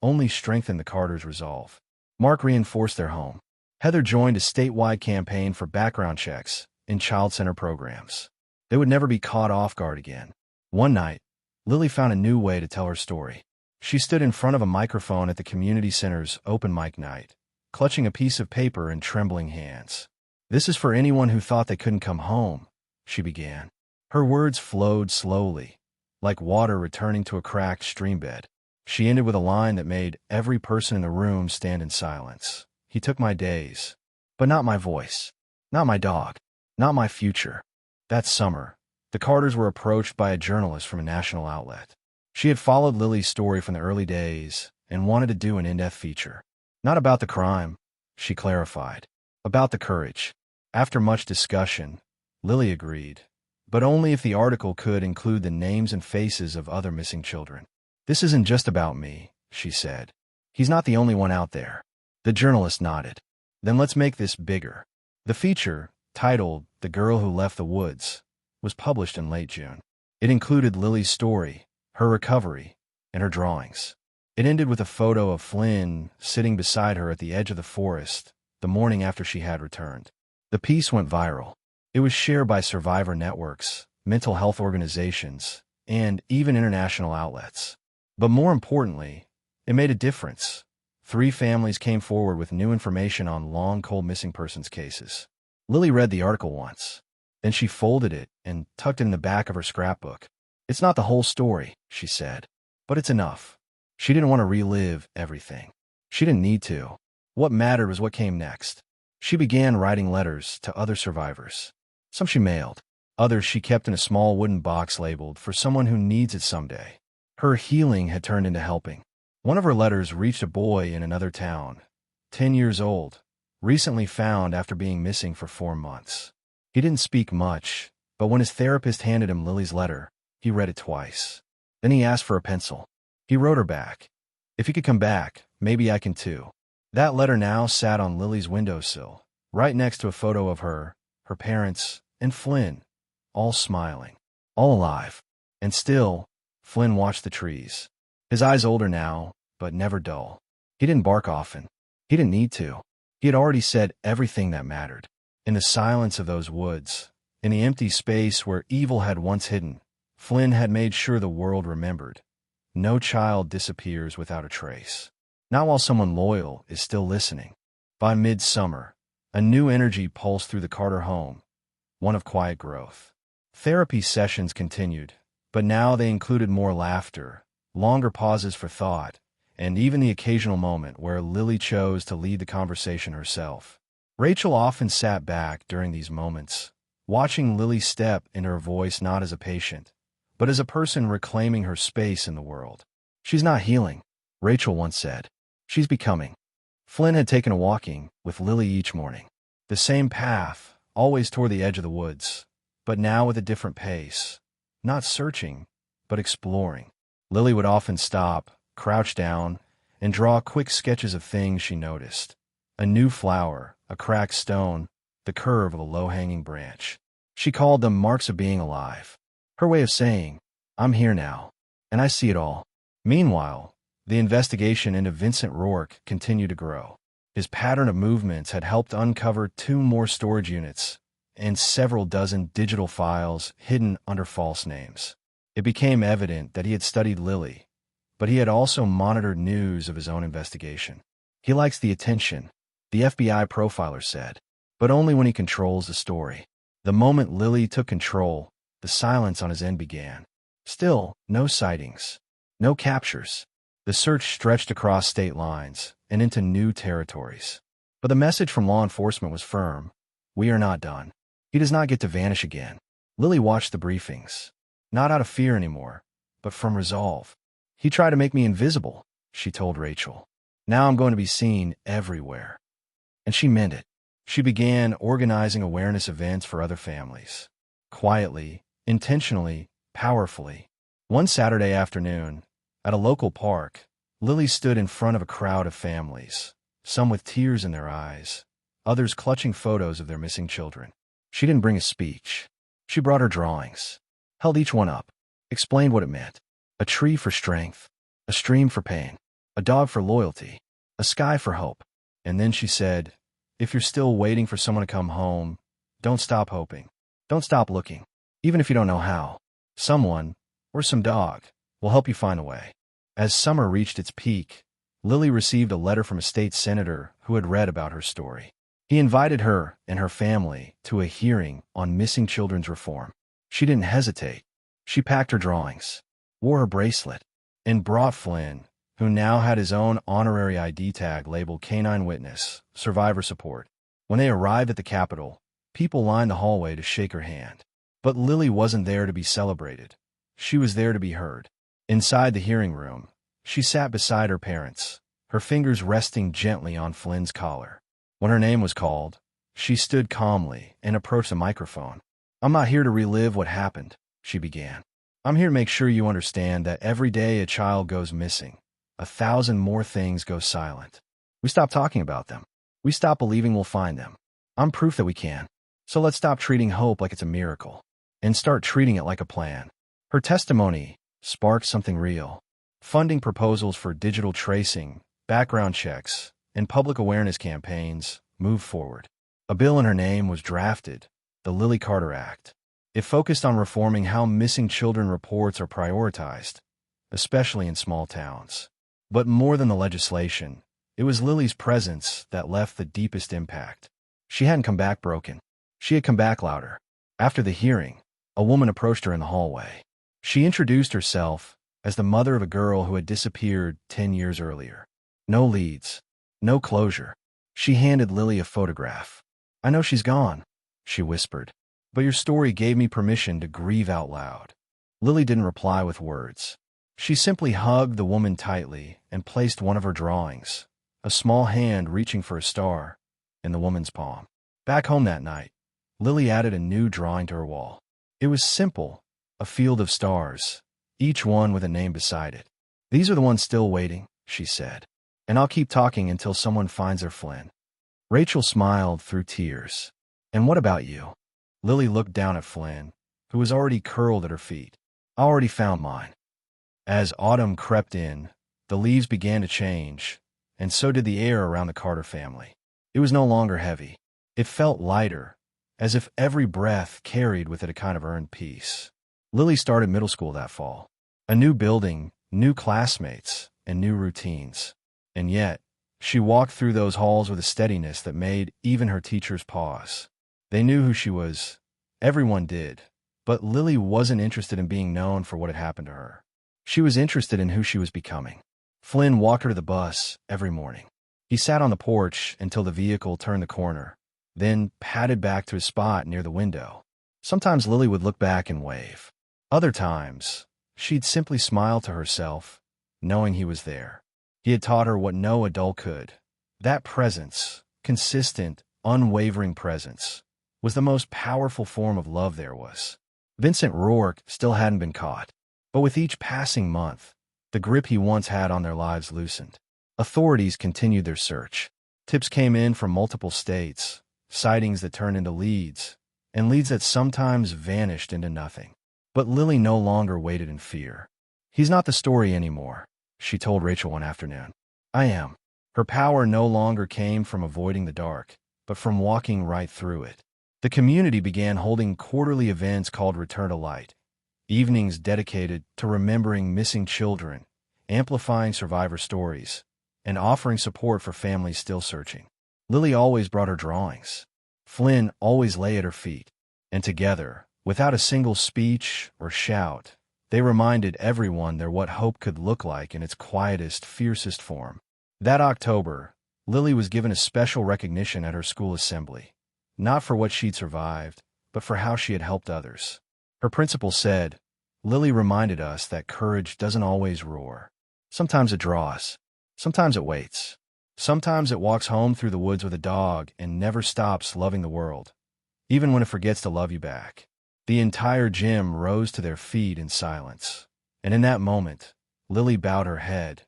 only strengthened the Carters' resolve. Mark reinforced their home. Heather joined a statewide campaign for background checks in child center programs. They would never be caught off guard again. One night, Lily found a new way to tell her story. She stood in front of a microphone at the community center's open mic night, clutching a piece of paper in trembling hands. "This is for anyone who thought they couldn't come home," she began. Her words flowed slowly, like water returning to a cracked streambed. She ended with a line that made every person in the room stand in silence. "He took my days, but not my voice, not my dog, not my future." That summer, the Carters were approached by a journalist from a national outlet. She had followed Lily's story from the early days and wanted to do an in-depth feature. Not about the crime, she clarified, about the courage. After much discussion, Lily agreed, but only if the article could include the names and faces of other missing children. "This isn't just about me," she said. "He's not the only one out there." The journalist nodded. "Then let's make this bigger." The feature, titled "The Girl Who Left the Woods," was published in late June. It included Lily's story, her recovery, and her drawings. It ended with a photo of Flynn sitting beside her at the edge of the forest the morning after she had returned. The piece went viral. It was shared by survivor networks, mental health organizations, and even international outlets. But more importantly, it made a difference. 3 families came forward with new information on long, cold missing persons cases. Lily read the article once. Then she folded it and tucked it in the back of her scrapbook. "It's not the whole story," she said, "but it's enough." She didn't want to relive everything. She didn't need to. What mattered was what came next. She began writing letters to other survivors. Some she mailed. Others she kept in a small wooden box labeled "For someone who needs it someday." Her healing had turned into helping. One of her letters reached a boy in another town, 10 years old, recently found after being missing for 4 months. He didn't speak much, but when his therapist handed him Lily's letter, he read it twice. Then he asked for a pencil. He wrote her back, "If you could come back, maybe I can too." That letter now sat on Lily's windowsill, right next to a photo of her, her parents, and Flynn, all smiling, all alive. And still, Flynn watched the trees. His eyes older now, but never dull. He didn't bark often. He didn't need to. He had already said everything that mattered. In the silence of those woods, in the empty space where evil had once hidden, Flynn had made sure the world remembered. No child disappears without a trace. Not while someone loyal is still listening. By midsummer, a new energy pulsed through the Carter home, one of quiet growth. Therapy sessions continued, but now they included more laughter, longer pauses for thought, and even the occasional moment where Lily chose to lead the conversation herself. Rachel often sat back during these moments, watching Lily step into her voice not as a patient, but as a person reclaiming her space in the world. "She's not healing," Rachel once said. "She's becoming." Flynn had taken a walking with Lily each morning. The same path, always toward the edge of the woods, but now with a different pace. Not searching, but exploring. Lily would often stop, crouch down, and draw quick sketches of things she noticed. A new flower, a cracked stone, the curve of a low-hanging branch. She called them marks of being alive. Her way of saying, I'm here now, and I see it all. Meanwhile, the investigation into Vincent Rourke continued to grow. His pattern of movements had helped uncover 2 more storage units and several dozen digital files hidden under false names. It became evident that he had studied Lily, but he had also monitored news of his own investigation. He likes the attention, the FBI profiler said, but only when he controls the story. The moment Lily took control, the silence on his end began. Still, no sightings, no captures. The search stretched across state lines and into new territories. But the message from law enforcement was firm. We are not done. He does not get to vanish again. Lily watched the briefings, not out of fear anymore, but from resolve. He tried to make me invisible, she told Rachel. Now I'm going to be seen everywhere. And she meant it. She began organizing awareness events for other families. Quietly, intentionally, powerfully. One Saturday afternoon, at a local park, Lily stood in front of a crowd of families, some with tears in their eyes, others clutching photos of their missing children. She didn't bring a speech. She brought her drawings, held each one up, explained what it meant. A tree for strength, a stream for pain, a dog for loyalty, a sky for hope. And then she said, if you're still waiting for someone to come home, don't stop hoping. Don't stop looking. Even if you don't know how, someone, or some dog, will help you find a way. As summer reached its peak, Lily received a letter from a state senator who had read about her story. He invited her and her family to a hearing on missing children's reform. She didn't hesitate. She packed her drawings, wore her bracelet, and brought Flynn, who now had his own honorary ID tag labeled Canine Witness, Survivor Support. When they arrived at the Capitol, people lined the hallway to shake her hand. But Lily wasn't there to be celebrated. She was there to be heard. Inside the hearing room, she sat beside her parents, her fingers resting gently on Flynn's collar. When her name was called, she stood calmly and approached the microphone. I'm not here to relive what happened, she began. I'm here to make sure you understand that every day a child goes missing, 1,000 more things go silent. We stop talking about them. We stop believing we'll find them. I'm proof that we can. So let's stop treating hope like it's a miracle and start treating it like a plan. Her testimony sparked something real. Funding proposals for digital tracing, background checks, and public awareness campaigns moved forward. A bill in her name was drafted, the Lily Carter Act. It focused on reforming how missing children reports are prioritized, especially in small towns. But more than the legislation, it was Lily's presence that left the deepest impact. She hadn't come back broken. She had come back louder. After the hearing, a woman approached her in the hallway. She introduced herself as the mother of a girl who had disappeared 10 years earlier. No leads, no closure. She handed Lily a photograph. I know she's gone, she whispered, but your story gave me permission to grieve out loud. Lily didn't reply with words. She simply hugged the woman tightly and placed one of her drawings, a small hand reaching for a star, in the woman's palm. Back home that night, Lily added a new drawing to her wall. It was simple, a field of stars, each one with a name beside it. These are the ones still waiting, she said, and I'll keep talking until someone finds their Flynn. Rachel smiled through tears. And what about you? Lily looked down at Flynn, who was already curled at her feet. I already found mine. As autumn crept in, the leaves began to change, and so did the air around the Carter family. It was no longer heavy. It felt lighter, as if every breath carried with it a kind of earned peace. Lily started middle school that fall. A new building, new classmates, and new routines. And yet, she walked through those halls with a steadiness that made even her teachers pause. They knew who she was. Everyone did. But Lily wasn't interested in being known for what had happened to her. She was interested in who she was becoming. Flynn walked her to the bus every morning. He sat on the porch until the vehicle turned the corner, then padded back to his spot near the window. Sometimes Lily would look back and wave. Other times, she'd simply smile to herself, knowing he was there. He had taught her what no adult could. That presence, consistent, unwavering presence, was the most powerful form of love there was. Vincent Rourke still hadn't been caught, but with each passing month, the grip he once had on their lives loosened. Authorities continued their search. Tips came in from multiple states, sightings that turned into leads, and leads that sometimes vanished into nothing. But Lily no longer waited in fear. "He's not the story anymore," she told Rachel one afternoon. "I am." Her power no longer came from avoiding the dark, but from walking right through it. The community began holding quarterly events called Return to Light, evenings dedicated to remembering missing children, amplifying survivor stories, and offering support for families still searching. Lily always brought her drawings. Flynn always lay at her feet, and together, without a single speech or shout, they reminded everyone there what hope could look like in its quietest, fiercest form. That October, Lily was given a special recognition at her school assembly, not for what she'd survived, but for how she had helped others. Her principal said, "Lily reminded us that courage doesn't always roar. Sometimes it draws. Sometimes it waits. Sometimes it walks home through the woods with a dog and never stops loving the world, even when it forgets to love you back." The entire gym rose to their feet in silence. And in that moment, Lily bowed her head,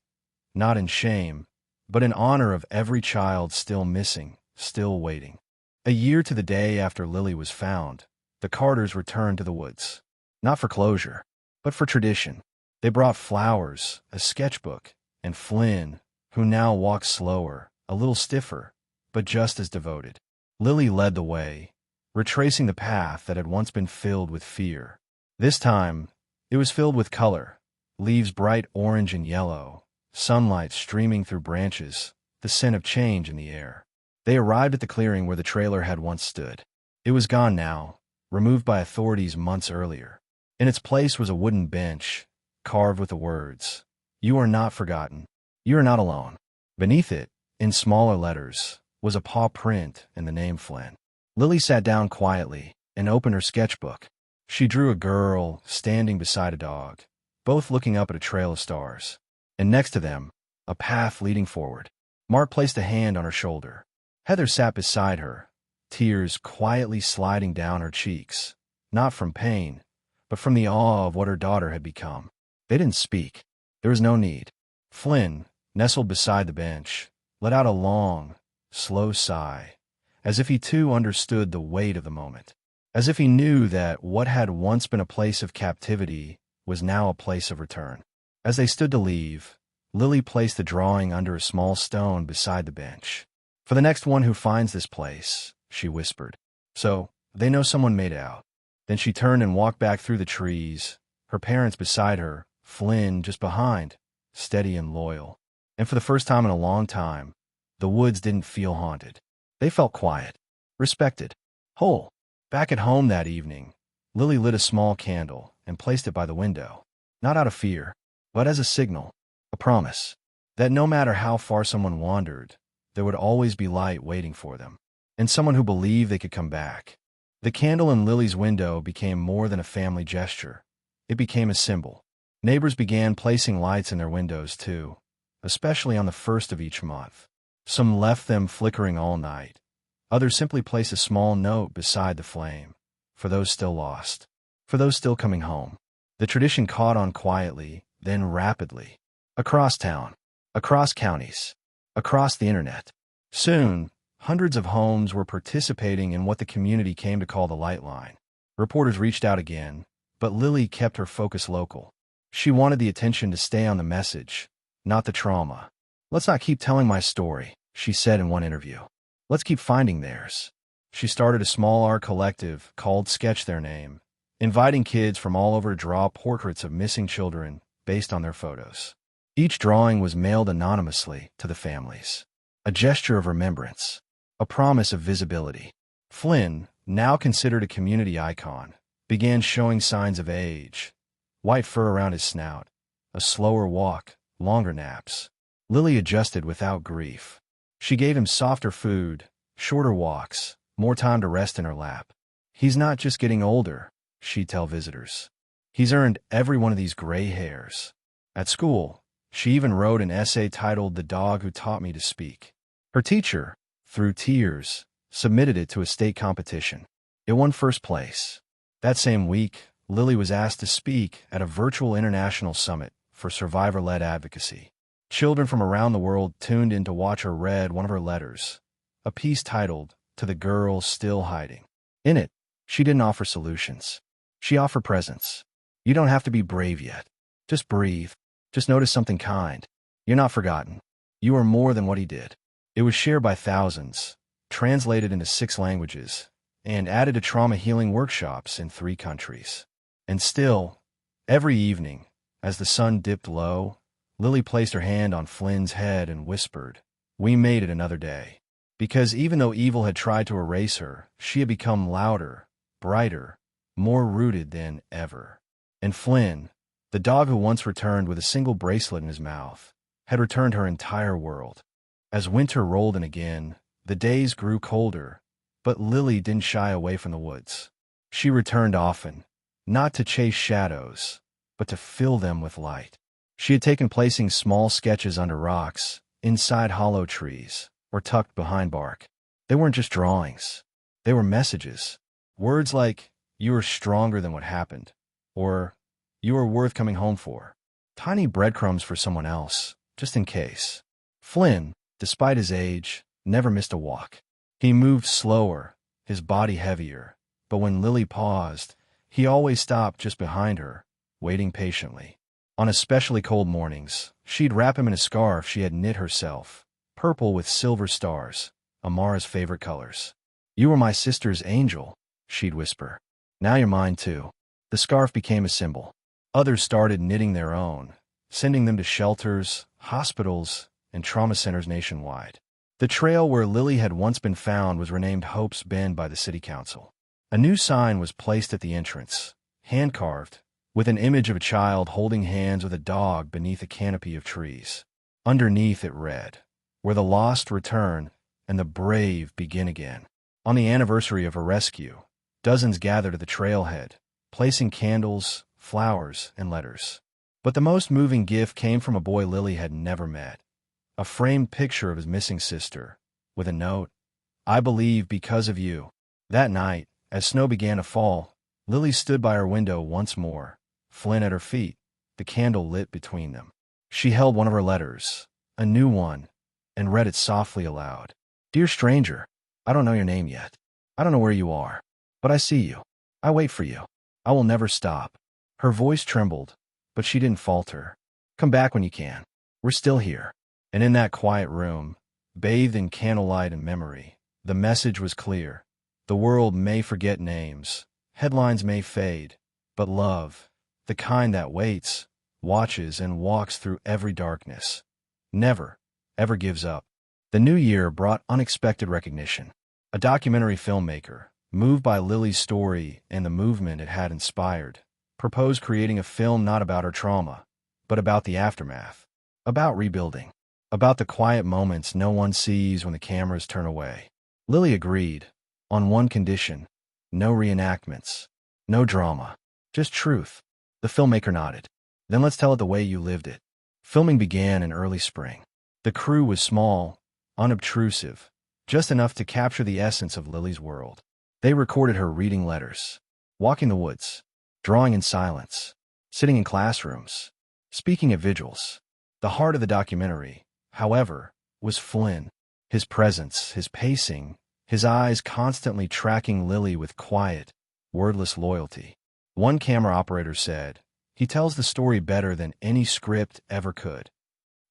not in shame, but in honor of every child still missing, still waiting. A year to the day after Lily was found, the Carters returned to the woods. Not for closure, but for tradition. They brought flowers, a sketchbook, and Flynn, who now walked slower, a little stiffer, but just as devoted. Lily led the way, retracing the path that had once been filled with fear. This time, it was filled with color, leaves bright orange and yellow, sunlight streaming through branches, the scent of change in the air. They arrived at the clearing where the trailer had once stood. It was gone now, removed by authorities months earlier. In its place was a wooden bench, carved with the words, "You are not forgotten. You are not alone." Beneath it, in smaller letters, was a paw print and the name Flynn. Lily sat down quietly and opened her sketchbook. She drew a girl standing beside a dog, both looking up at a trail of stars. And next to them, a path leading forward. Mark placed a hand on her shoulder. Heather sat beside her, tears quietly sliding down her cheeks, not from pain, but from the awe of what her daughter had become. They didn't speak. There was no need. Flynn, nestled beside the bench, let out a long, slow sigh, as if he too understood the weight of the moment, as if he knew that what had once been a place of captivity was now a place of return. As they stood to leave, Lily placed the drawing under a small stone beside the bench. "For the next one who finds this place," she whispered. "So, they know someone made it out." Then she turned and walked back through the trees, her parents beside her, Flynn just behind, steady and loyal. And for the first time in a long time, the woods didn't feel haunted. They felt quiet, respected, whole. Back at home that evening, Lily lit a small candle and placed it by the window, not out of fear, but as a signal, a promise, that no matter how far someone wandered, there would always be light waiting for them, and someone who believed they could come back. The candle in Lily's window became more than a family gesture. It became a symbol. Neighbors began placing lights in their windows too, especially on the first of each month. Some left them flickering all night. Others simply placed a small note beside the flame, for those still lost, for those still coming home. The tradition caught on quietly, then rapidly. Across town, across counties, across the internet. Soon, hundreds of homes were participating in what the community came to call the Light Line. Reporters reached out again, but Lily kept her focus local. She wanted the attention to stay on the message, not the trauma. "Let's not keep telling my story," she said in one interview. "Let's keep finding theirs." She started a small art collective called Sketch Their Name, inviting kids from all over to draw portraits of missing children based on their photos. Each drawing was mailed anonymously to the families, a gesture of remembrance, a promise of visibility. Flynn, now considered a community icon, began showing signs of age, white fur around his snout, a slower walk, longer naps. Lily adjusted without grief. She gave him softer food, shorter walks, more time to rest in her lap. "He's not just getting older," she'd tell visitors. "He's earned every one of these gray hairs." At school, she even wrote an essay titled "The Dog Who Taught Me to Speak." Her teacher, through tears, submitted it to a state competition. It won first place. That same week, Lily was asked to speak at a virtual international summit for survivor-led advocacy. Children from around the world tuned in to watch her read one of her letters, a piece titled "To the Girl Still Hiding." In it, she didn't offer solutions. She offered presence. You don't have to be brave yet. Just breathe. Just notice something kind. You're not forgotten. You are more than what he did. It was shared by thousands, translated into 6 languages, and added to trauma healing workshops in 3 countries. And still, every evening, as the sun dipped low, Lily placed her hand on Flynn's head and whispered, "We made it another day." Because even though evil had tried to erase her, she had become louder, brighter, more rooted than ever. And Flynn, the dog who once returned with a single bracelet in his mouth, had returned her entire world. As winter rolled in again, the days grew colder, but Lily didn't shy away from the woods. She returned often, not to chase shadows, but to fill them with light. She had taken placing small sketches under rocks, inside hollow trees, or tucked behind bark. They weren't just drawings. They were messages. Words like, "You are stronger than what happened," or "You are worth coming home for." Tiny breadcrumbs for someone else, just in case. Flynn, despite his age, never missed a walk. He moved slower, his body heavier, but when Lily paused, he always stopped just behind her, waiting patiently. On especially cold mornings, she'd wrap him in a scarf she had knit herself, purple with silver stars, Amara's favorite colors. "You were my sister's angel," she'd whisper. "Now you're mine too." The scarf became a symbol. Others started knitting their own, sending them to shelters, hospitals, and trauma centers nationwide. The trail where Lily had once been found was renamed Hope's Bend by the city council. A new sign was placed at the entrance, hand-carved, with an image of a child holding hands with a dog beneath a canopy of trees. Underneath it read, "Where the lost return and the brave begin again." On the anniversary of her rescue, dozens gathered at the trailhead, placing candles, flowers, and letters. But the most moving gift came from a boy Lily had never met. A framed picture of his missing sister, with a note, "I believe because of you." That night, as snow began to fall, Lily stood by her window once more, Flynn at her feet, the candle lit between them. She held one of her letters, a new one, and read it softly aloud. "Dear stranger, I don't know your name yet. I don't know where you are, but I see you. I wait for you. I will never stop." Her voice trembled, but she didn't falter. "Come back when you can. We're still here." And in that quiet room, bathed in candlelight and memory, the message was clear. The world may forget names, headlines may fade, but love, the kind that waits, watches, and walks through every darkness, never, ever gives up. The new year brought unexpected recognition. A documentary filmmaker, moved by Lily's story and the movement it had inspired, proposed creating a film not about her trauma, but about the aftermath, about rebuilding, about the quiet moments no one sees when the cameras turn away. Lily agreed, on one condition: no reenactments, no drama, just truth. The filmmaker nodded. "Then let's tell it the way you lived it." Filming began in early spring. The crew was small, unobtrusive, just enough to capture the essence of Lily's world. They recorded her reading letters, walking the woods, drawing in silence, sitting in classrooms, speaking at vigils. The heart of the documentary, however, was Flynn. His presence, his pacing, his eyes constantly tracking Lily with quiet, wordless loyalty. One camera operator said, "He tells the story better than any script ever could."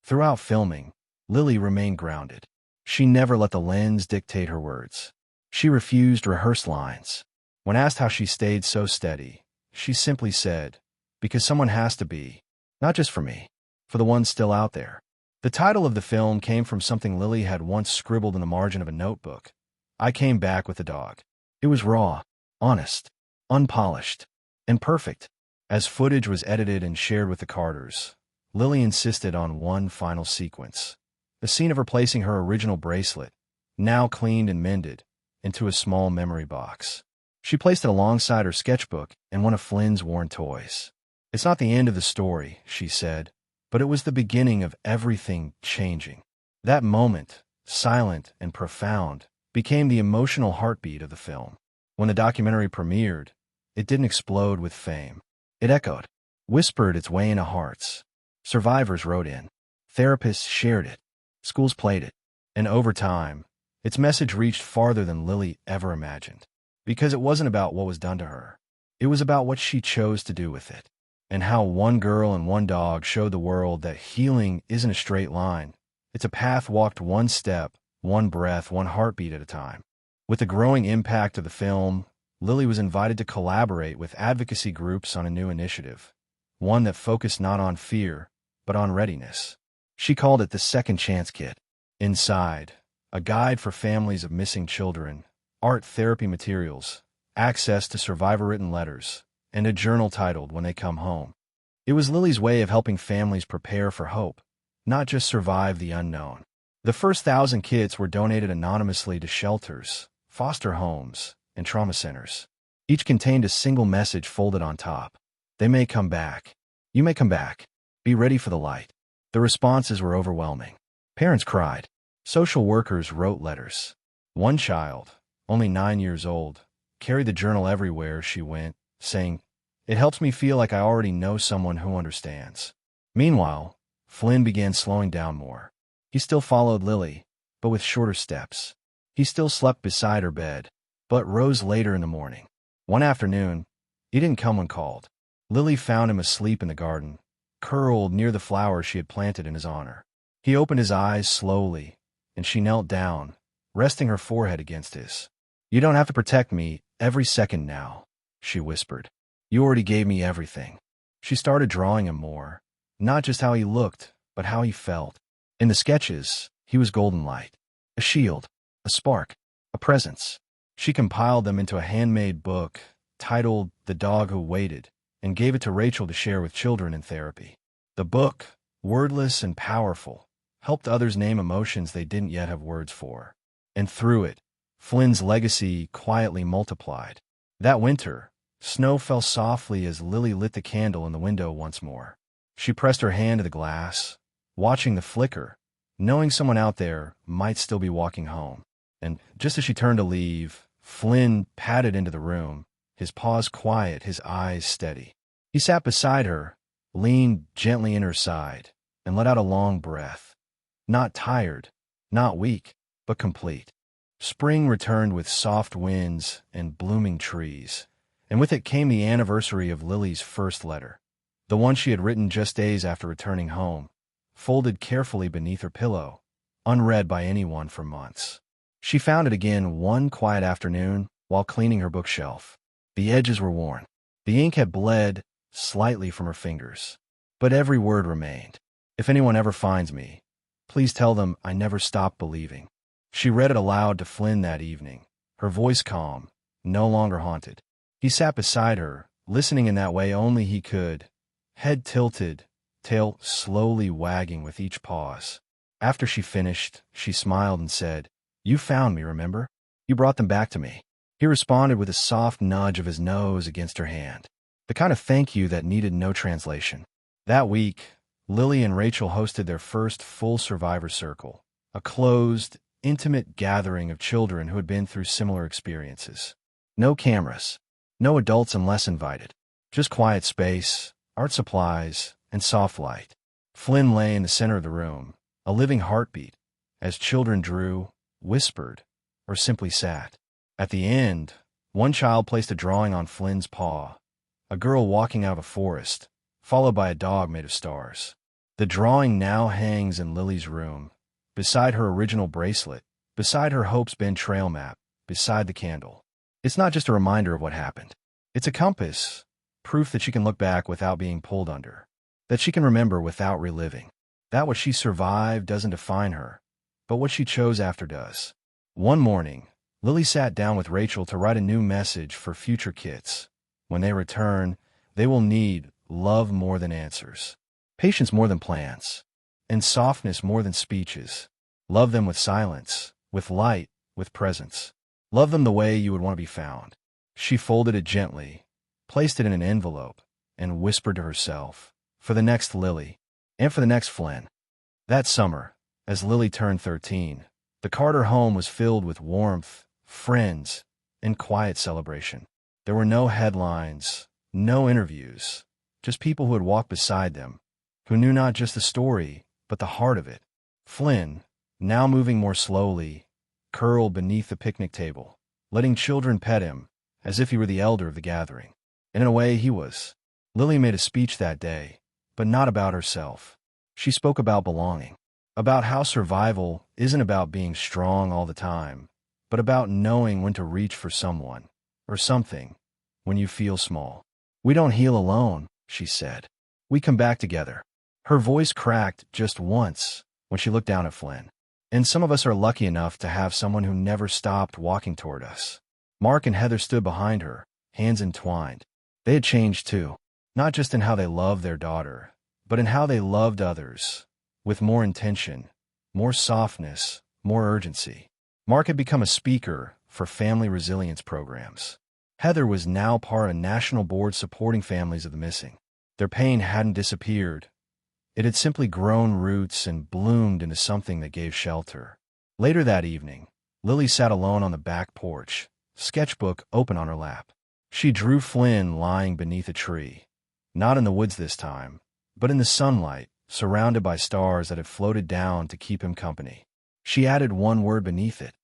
Throughout filming, Lily remained grounded. She never let the lens dictate her words. She refused rehearsed lines. When asked how she stayed so steady, she simply said, "Because someone has to be, not just for me, for the ones still out there." The title of the film came from something Lily had once scribbled in the margin of a notebook. "I came back with the dog." It was raw, honest, unpolished, and perfect. As footage was edited and shared with the Carters, Lily insisted on one final sequence. The scene of her placing her original bracelet, now cleaned and mended, into a small memory box. She placed it alongside her sketchbook and one of Flynn's worn toys. "It's not the end of the story," she said, "but it was the beginning of everything changing." That moment, silent and profound, became the emotional heartbeat of the film. When the documentary premiered, it didn't explode with fame. It echoed, whispered its way into hearts. Survivors wrote in. Therapists shared it. Schools played it. And over time, its message reached farther than Lily ever imagined. Because it wasn't about what was done to her. It was about what she chose to do with it. and how one girl and one dog showed the world that healing isn't a straight line. It's a path walked one step, one breath, one heartbeat at a time. With the growing impact of the film, Lily was invited to collaborate with advocacy groups on a new initiative, one that focused not on fear, but on readiness. She called it the Second Chance Kit. Inside, a guide for families of missing children, art therapy materials, access to survivor-written letters, and a journal titled When They Come Home. It was Lily's way of helping families prepare for hope, not just survive the unknown. The first 1,000 kits were donated anonymously to shelters, foster homes, and trauma centers. Each contained a single message folded on top. They may come back. You may come back. Be ready for the light. The responses were overwhelming. Parents cried. Social workers wrote letters. One child, only 9 years old, carried the journal everywhere she went, saying, "It helps me feel like I already know someone who understands." Meanwhile, Flynn began slowing down more. He still followed Lily, but with shorter steps. He still slept beside her bed, but rose later in the morning. One afternoon, he didn't come when called. Lily found him asleep in the garden, curled near the flowers she had planted in his honor. He opened his eyes slowly, and she knelt down, resting her forehead against his. "You don't have to protect me every second now," she whispered. "You already gave me everything." She started drawing him more, not just how he looked, but how he felt. In the sketches, he was golden light, a shield, a spark, a presence. She compiled them into a handmade book titled The Dog Who Waited and gave it to Rachel to share with children in therapy. The book, wordless and powerful, helped others name emotions they didn't yet have words for. And through it, Flynn's legacy quietly multiplied. That winter, snow fell softly as Lily lit the candle in the window once more. She pressed her hand to the glass, watching the flicker, knowing someone out there might still be walking home. And just as she turned to leave, Flynn padded into the room, his paws quiet, his eyes steady. He sat beside her, leaned gently in her side, and let out a long breath. Not tired, not weak, but complete. Spring returned with soft winds and blooming trees, and with it came the anniversary of Lily's first letter, the one she had written just days after returning home, folded carefully beneath her pillow, unread by anyone for months. She found it again one quiet afternoon while cleaning her bookshelf. The edges were worn. The ink had bled slightly from her fingers, but every word remained. "If anyone ever finds me, please tell them I never stopped believing." She read it aloud to Flynn that evening, her voice calm, no longer haunted. He sat beside her, listening in that way only he could, head tilted, tail slowly wagging with each pause. After she finished, she smiled and said, "You found me, remember? You brought them back to me." He responded with a soft nudge of his nose against her hand, the kind of thank you that needed no translation. That week, Lily and Rachel hosted their first full survivor circle, a closed, intimate gathering of children who had been through similar experiences. No cameras, no adults unless invited, just quiet space, art supplies, and soft light. Flynn lay in the center of the room, a living heartbeat, as children drew, whispered, or simply sat. At the end, one child placed a drawing on Flynn's paw, a girl walking out of a forest, followed by a dog made of stars. The drawing now hangs in Lily's room, beside her original bracelet, beside her Hope's Bend trail map, beside the candle. It's not just a reminder of what happened. It's a compass, proof that she can look back without being pulled under, that she can remember without reliving, that what she survived doesn't define her, but what she chose after does. One morning, Lily sat down with Rachel to write a new message for future kits. When they return, they will need love more than answers, patience more than plans, and softness more than speeches. Love them with silence, with light, with presence. Love them the way you would want to be found. She folded it gently, placed it in an envelope, and whispered to herself, "For the next Lily, and for the next Flynn." That summer, as Lily turned 13, the Carter home was filled with warmth, friends, and quiet celebration. There were no headlines, no interviews, just people who had walked beside them, who knew not just the story, but the heart of it. Flynn, now moving more slowly, curled beneath the picnic table, letting children pet him as if he were the elder of the gathering. And in a way, he was. Lily made a speech that day, but not about herself. She spoke about belonging, about how survival isn't about being strong all the time, but about knowing when to reach for someone, or something, when you feel small. "We don't heal alone," she said. "We come back together." Her voice cracked just once when she looked down at Flynn. "And some of us are lucky enough to have someone who never stopped walking toward us." Mark and Heather stood behind her, hands entwined. They had changed too, not just in how they loved their daughter, but in how they loved others, with more intention, more softness, more urgency. Mark had become a speaker for family resilience programs. Heather was now part of a national board supporting families of the missing. Their pain hadn't disappeared. It had simply grown roots and bloomed into something that gave shelter. Later that evening, Lily sat alone on the back porch, sketchbook open on her lap. She drew Flynn lying beneath a tree. Not in the woods this time, but in the sunlight, surrounded by stars that had floated down to keep him company. She added one word beneath it: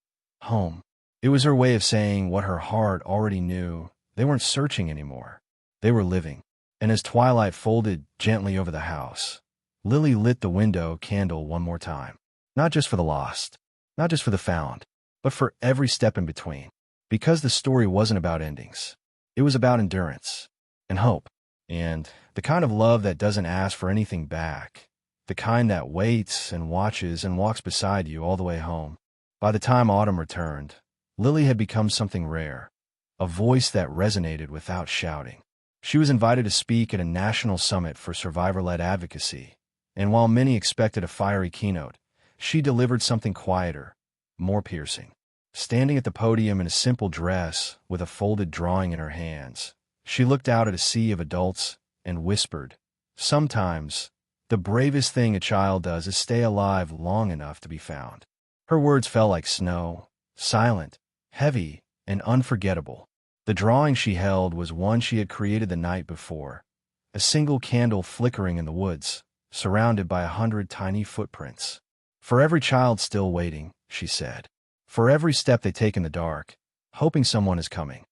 home. It was her way of saying what her heart already knew. They weren't searching anymore. They were living. And as twilight folded gently over the house, Lily lit the window candle one more time. Not just for the lost, not just for the found, but for every step in between. Because the story wasn't about endings. It was about endurance and hope, and the kind of love that doesn't ask for anything back, the kind that waits and watches and walks beside you all the way home. By the time autumn returned, Lily had become something rare, a voice that resonated without shouting. She was invited to speak at a national summit for survivor-led advocacy, and while many expected a fiery keynote, she delivered something quieter, more piercing. Standing at the podium in a simple dress with a folded drawing in her hands, she looked out at a sea of adults and whispered, "Sometimes, the bravest thing a child does is stay alive long enough to be found." Her words fell like snow, silent, heavy, and unforgettable. The drawing she held was one she had created the night before, a single candle flickering in the woods, surrounded by 100 tiny footprints. "For every child still waiting," she said. "For every step they take in the dark, hoping someone is coming."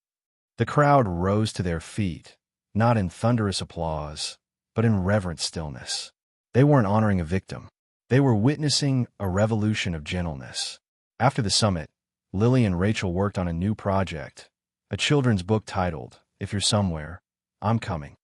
The crowd rose to their feet, not in thunderous applause, but in reverent stillness. They weren't honoring a victim. They were witnessing a revolution of gentleness. After the summit, Lily and Rachel worked on a new project, a children's book titled, "If You're Somewhere, I'm Coming."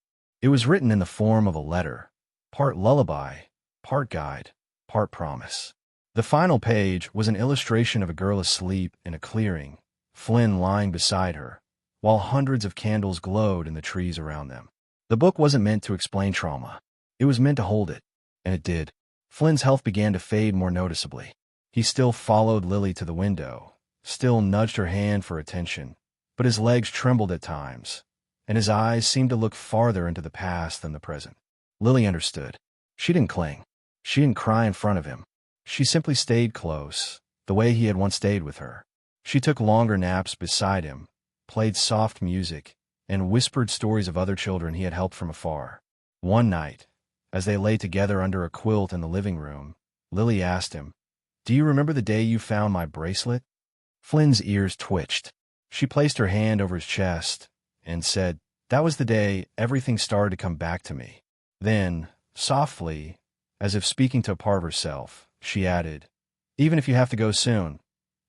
It was written in the form of a letter, part lullaby, part guide, part promise. The final page was an illustration of a girl asleep in a clearing, Flynn lying beside her, while hundreds of candles glowed in the trees around them. The book wasn't meant to explain trauma. It was meant to hold it, and it did. Flynn's health began to fade more noticeably. He still followed Lily to the window, still nudged her hand for attention, but his legs trembled at times, and his eyes seemed to look farther into the past than the present. Lily understood. She didn't cling. She didn't cry in front of him. She simply stayed close, the way he had once stayed with her. She took longer naps beside him, played soft music, and whispered stories of other children he had helped from afar. One night, as they lay together under a quilt in the living room, Lily asked him, "Do you remember the day you found my bracelet?" Flynn's ears twitched. She placed her hand over his chest and said, "That was the day everything started to come back to me." Then, softly, as if speaking to a part of herself, she added, "Even if you have to go soon,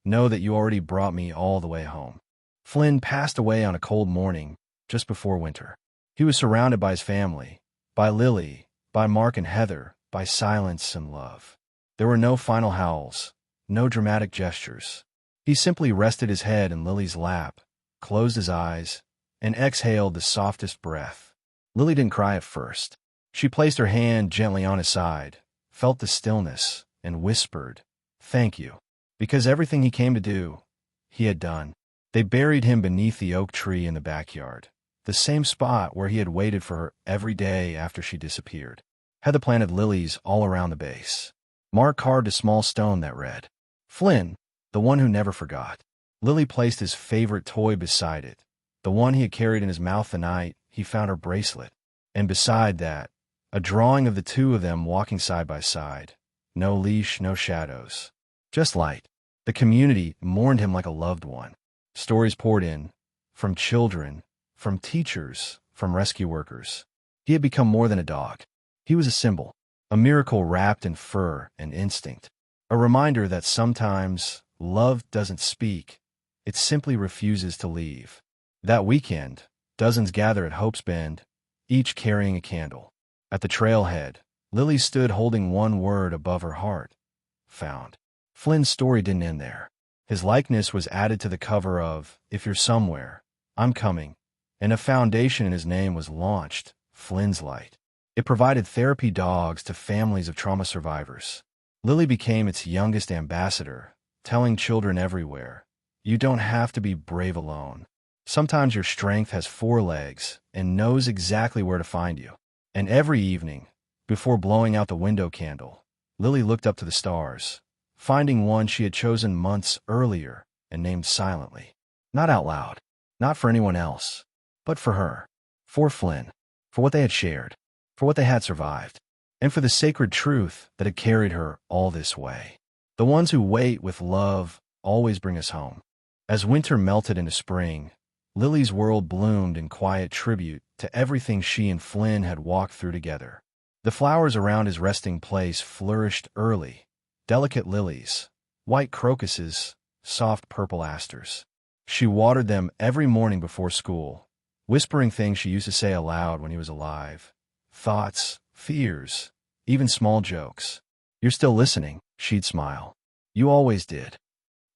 know that you already brought me all the way home." Flynn passed away on a cold morning just before winter. He was surrounded by his family, by Lily, by Mark and Heather, by silence and love. There were no final howls, no dramatic gestures. He simply rested his head in Lily's lap, closed his eyes, and exhaled the softest breath. Lily didn't cry at first. She placed her hand gently on his side, felt the stillness, and whispered, "Thank you." Because everything he came to do, he had done. They buried him beneath the oak tree in the backyard, the same spot where he had waited for her every day after she disappeared. Heather planted lilies all around the base. Mark carved a small stone that read, "Flynn, the one who never forgot." Lily placed his favorite toy beside it, the one he had carried in his mouth the night he found her bracelet. And beside that, a drawing of the two of them walking side by side. No leash, no shadows. Just light. The community mourned him like a loved one. Stories poured in, from children, from teachers, from rescue workers. He had become more than a dog. He was a symbol, a miracle wrapped in fur and instinct, a reminder that sometimes love doesn't speak, it simply refuses to leave. That weekend, dozens gathered at Hope's Bend, each carrying a candle. At the trailhead, Lily stood holding one word above her heart: found. Flynn's story didn't end there. His likeness was added to the cover of If You're Somewhere, I'm Coming, and a foundation in his name was launched, Flynn's Light. It provided therapy dogs to families of trauma survivors. Lily became its youngest ambassador, telling children everywhere, you don't have to be brave alone. Sometimes your strength has four legs and knows exactly where to find you. And every evening, before blowing out the window candle, Lily looked up to the stars, finding one she had chosen months earlier and named silently. Not out loud, not for anyone else, but for her, for Flynn, for what they had shared, for what they had survived, and for the sacred truth that had carried her all this way. The ones who wait with love always bring us home. As winter melted into spring, Lily's world bloomed in quiet tribute to everything she and Flynn had walked through together. The flowers around his resting place flourished early, delicate lilies, white crocuses, soft purple asters. She watered them every morning before school, whispering things she used to say aloud when he was alive. Thoughts, fears, even small jokes. You're still listening, she'd smile. You always did.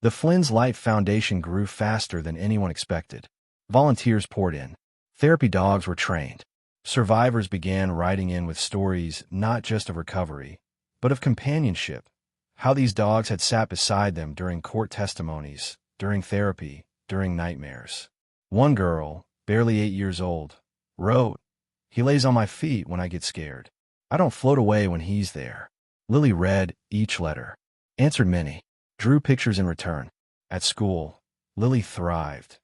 The Flynn's Light Foundation grew faster than anyone expected. Volunteers poured in. Therapy dogs were trained. Survivors began writing in with stories not just of recovery, but of companionship, how these dogs had sat beside them during court testimonies, during therapy, during nightmares. One girl, barely 8 years old, wrote, "He lays on my feet when I get scared. I don't float away when he's there." Lily read each letter, answered many, drew pictures in return. At school, Lily thrived.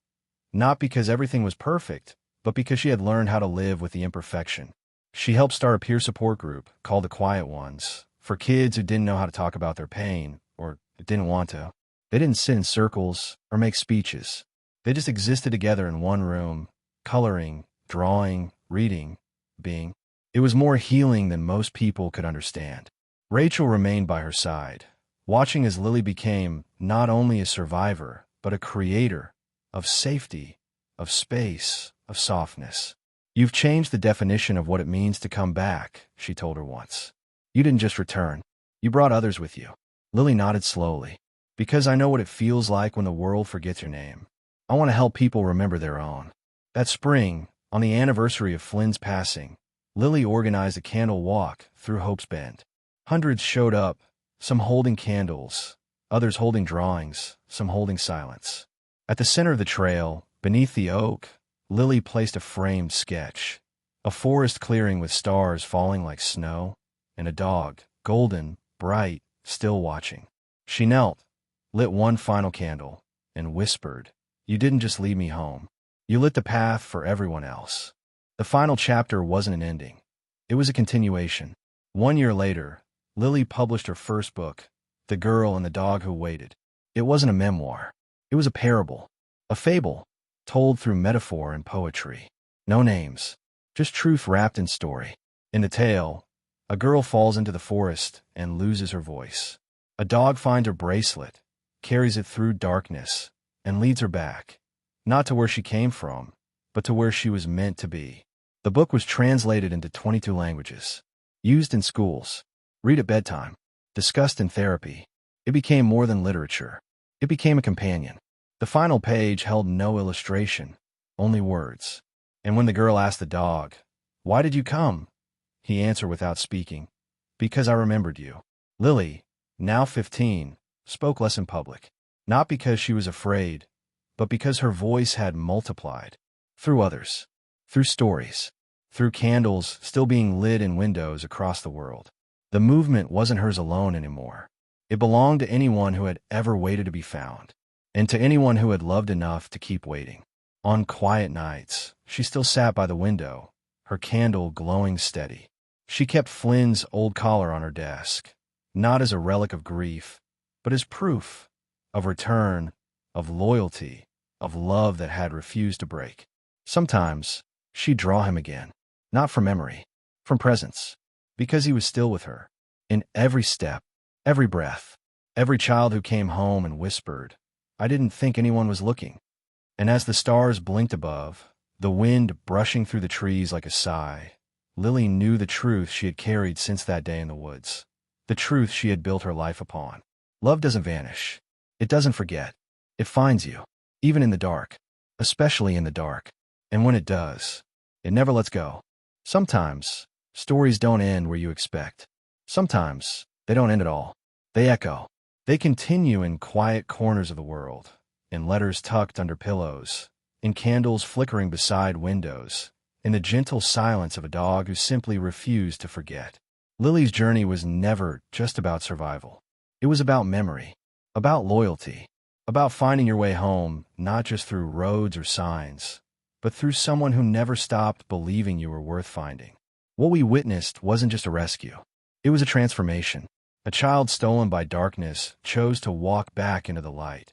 Not because everything was perfect, but because she had learned how to live with the imperfection. She helped start a peer support group called The Quiet Ones for kids who didn't know how to talk about their pain or didn't want to. They didn't sit in circles or make speeches. They just existed together in one room, coloring, drawing, reading, being. It was more healing than most people could understand. Rachel remained by her side, watching as Lily became not only a survivor, but a creator of safety, of space, of softness. "You've changed the definition of what it means to come back," she told her once. "You didn't just return. You brought others with you." Lily nodded slowly. "Because I know what it feels like when the world forgets your name. I want to help people remember their own." That spring, on the anniversary of Flynn's passing, Lily organized a candle walk through Hope's Bend. Hundreds showed up, some holding candles, others holding drawings, some holding silence. At the center of the trail, beneath the oak, Lily placed a framed sketch, a forest clearing with stars falling like snow, and a dog, golden, bright, still watching. She knelt, lit one final candle, and whispered, "You didn't just lead me home. You lit the path for everyone else." The final chapter wasn't an ending. It was a continuation. 1 year later, Lily published her first book, The Girl and the Dog Who Waited. It wasn't a memoir. It was a parable, a fable, told through metaphor and poetry. No names, just truth wrapped in story. In the tale, a girl falls into the forest and loses her voice. A dog finds her bracelet, carries it through darkness, and leads her back, not to where she came from, but to where she was meant to be. The book was translated into 22 languages, used in schools, read at bedtime, discussed in therapy. It became more than literature. It became a companion. The final page held no illustration, only words. And when the girl asked the dog, "Why did you come?" he answered without speaking, "Because I remembered you." Lily, now 15, spoke less in public, not because she was afraid, but because her voice had multiplied. Through others, through stories, through candles still being lit in windows across the world. The movement wasn't hers alone anymore. It belonged to anyone who had ever waited to be found, and to anyone who had loved enough to keep waiting. On quiet nights, she still sat by the window, her candle glowing steady. She kept Flynn's old collar on her desk, not as a relic of grief, but as proof of return, of loyalty, of love that had refused to break. Sometimes, she'd draw him again, Not from memory, from presence. Because he was still with her. In every step, every breath, every child who came home and whispered, "I didn't think anyone was looking." And as the stars blinked above, the wind brushing through the trees like a sigh, Lily knew the truth she had carried since that day in the woods. The truth she had built her life upon. Love doesn't vanish. It doesn't forget. It finds you, even in the dark, especially in the dark. And when it does, it never lets go. Sometimes, stories don't end where you expect. Sometimes, they don't end at all. They echo. They continue in quiet corners of the world, in letters tucked under pillows, in candles flickering beside windows, in the gentle silence of a dog who simply refused to forget. Lily's journey was never just about survival. It was about memory, about loyalty, about finding your way home, not just through roads or signs, but through someone who never stopped believing you were worth finding. What we witnessed wasn't just a rescue. It was a transformation. A child stolen by darkness chose to walk back into the light.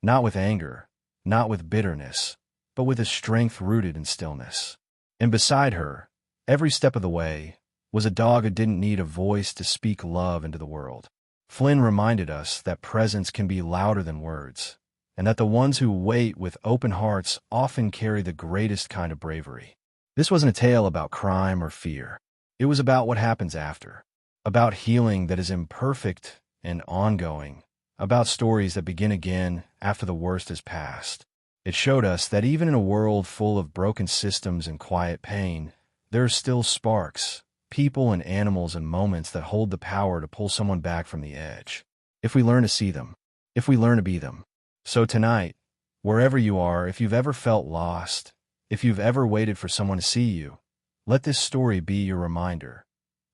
Not with anger, not with bitterness, but with a strength rooted in stillness. And beside her, every step of the way, was a dog who didn't need a voice to speak love into the world. Flynn reminded us that presence can be louder than words, and that the ones who wait with open hearts often carry the greatest kind of bravery. This wasn't a tale about crime or fear. It was about what happens after, about healing that is imperfect and ongoing, about stories that begin again after the worst is past. It showed us that even in a world full of broken systems and quiet pain, there are still sparks, people and animals and moments that hold the power to pull someone back from the edge. If we learn to see them, if we learn to be them. So tonight, wherever you are, if you've ever felt lost, if you've ever waited for someone to see you, let this story be your reminder.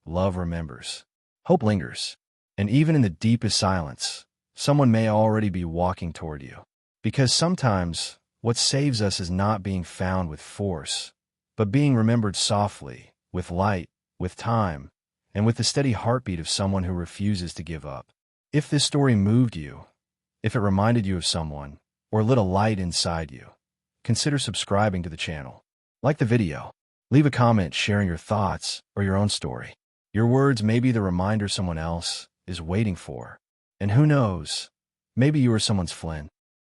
Love remembers. Hope lingers. And even in the deepest silence, someone may already be walking toward you. Because sometimes, what saves us is not being found with force, but being remembered softly, with light, with time, and with the steady heartbeat of someone who refuses to give up. If this story moved you, if it reminded you of someone, or lit a light inside you, consider subscribing to the channel. Like the video. Leave a comment sharing your thoughts or your own story. Your words may be the reminder someone else is waiting for. And who knows, maybe you are someone's Flynn.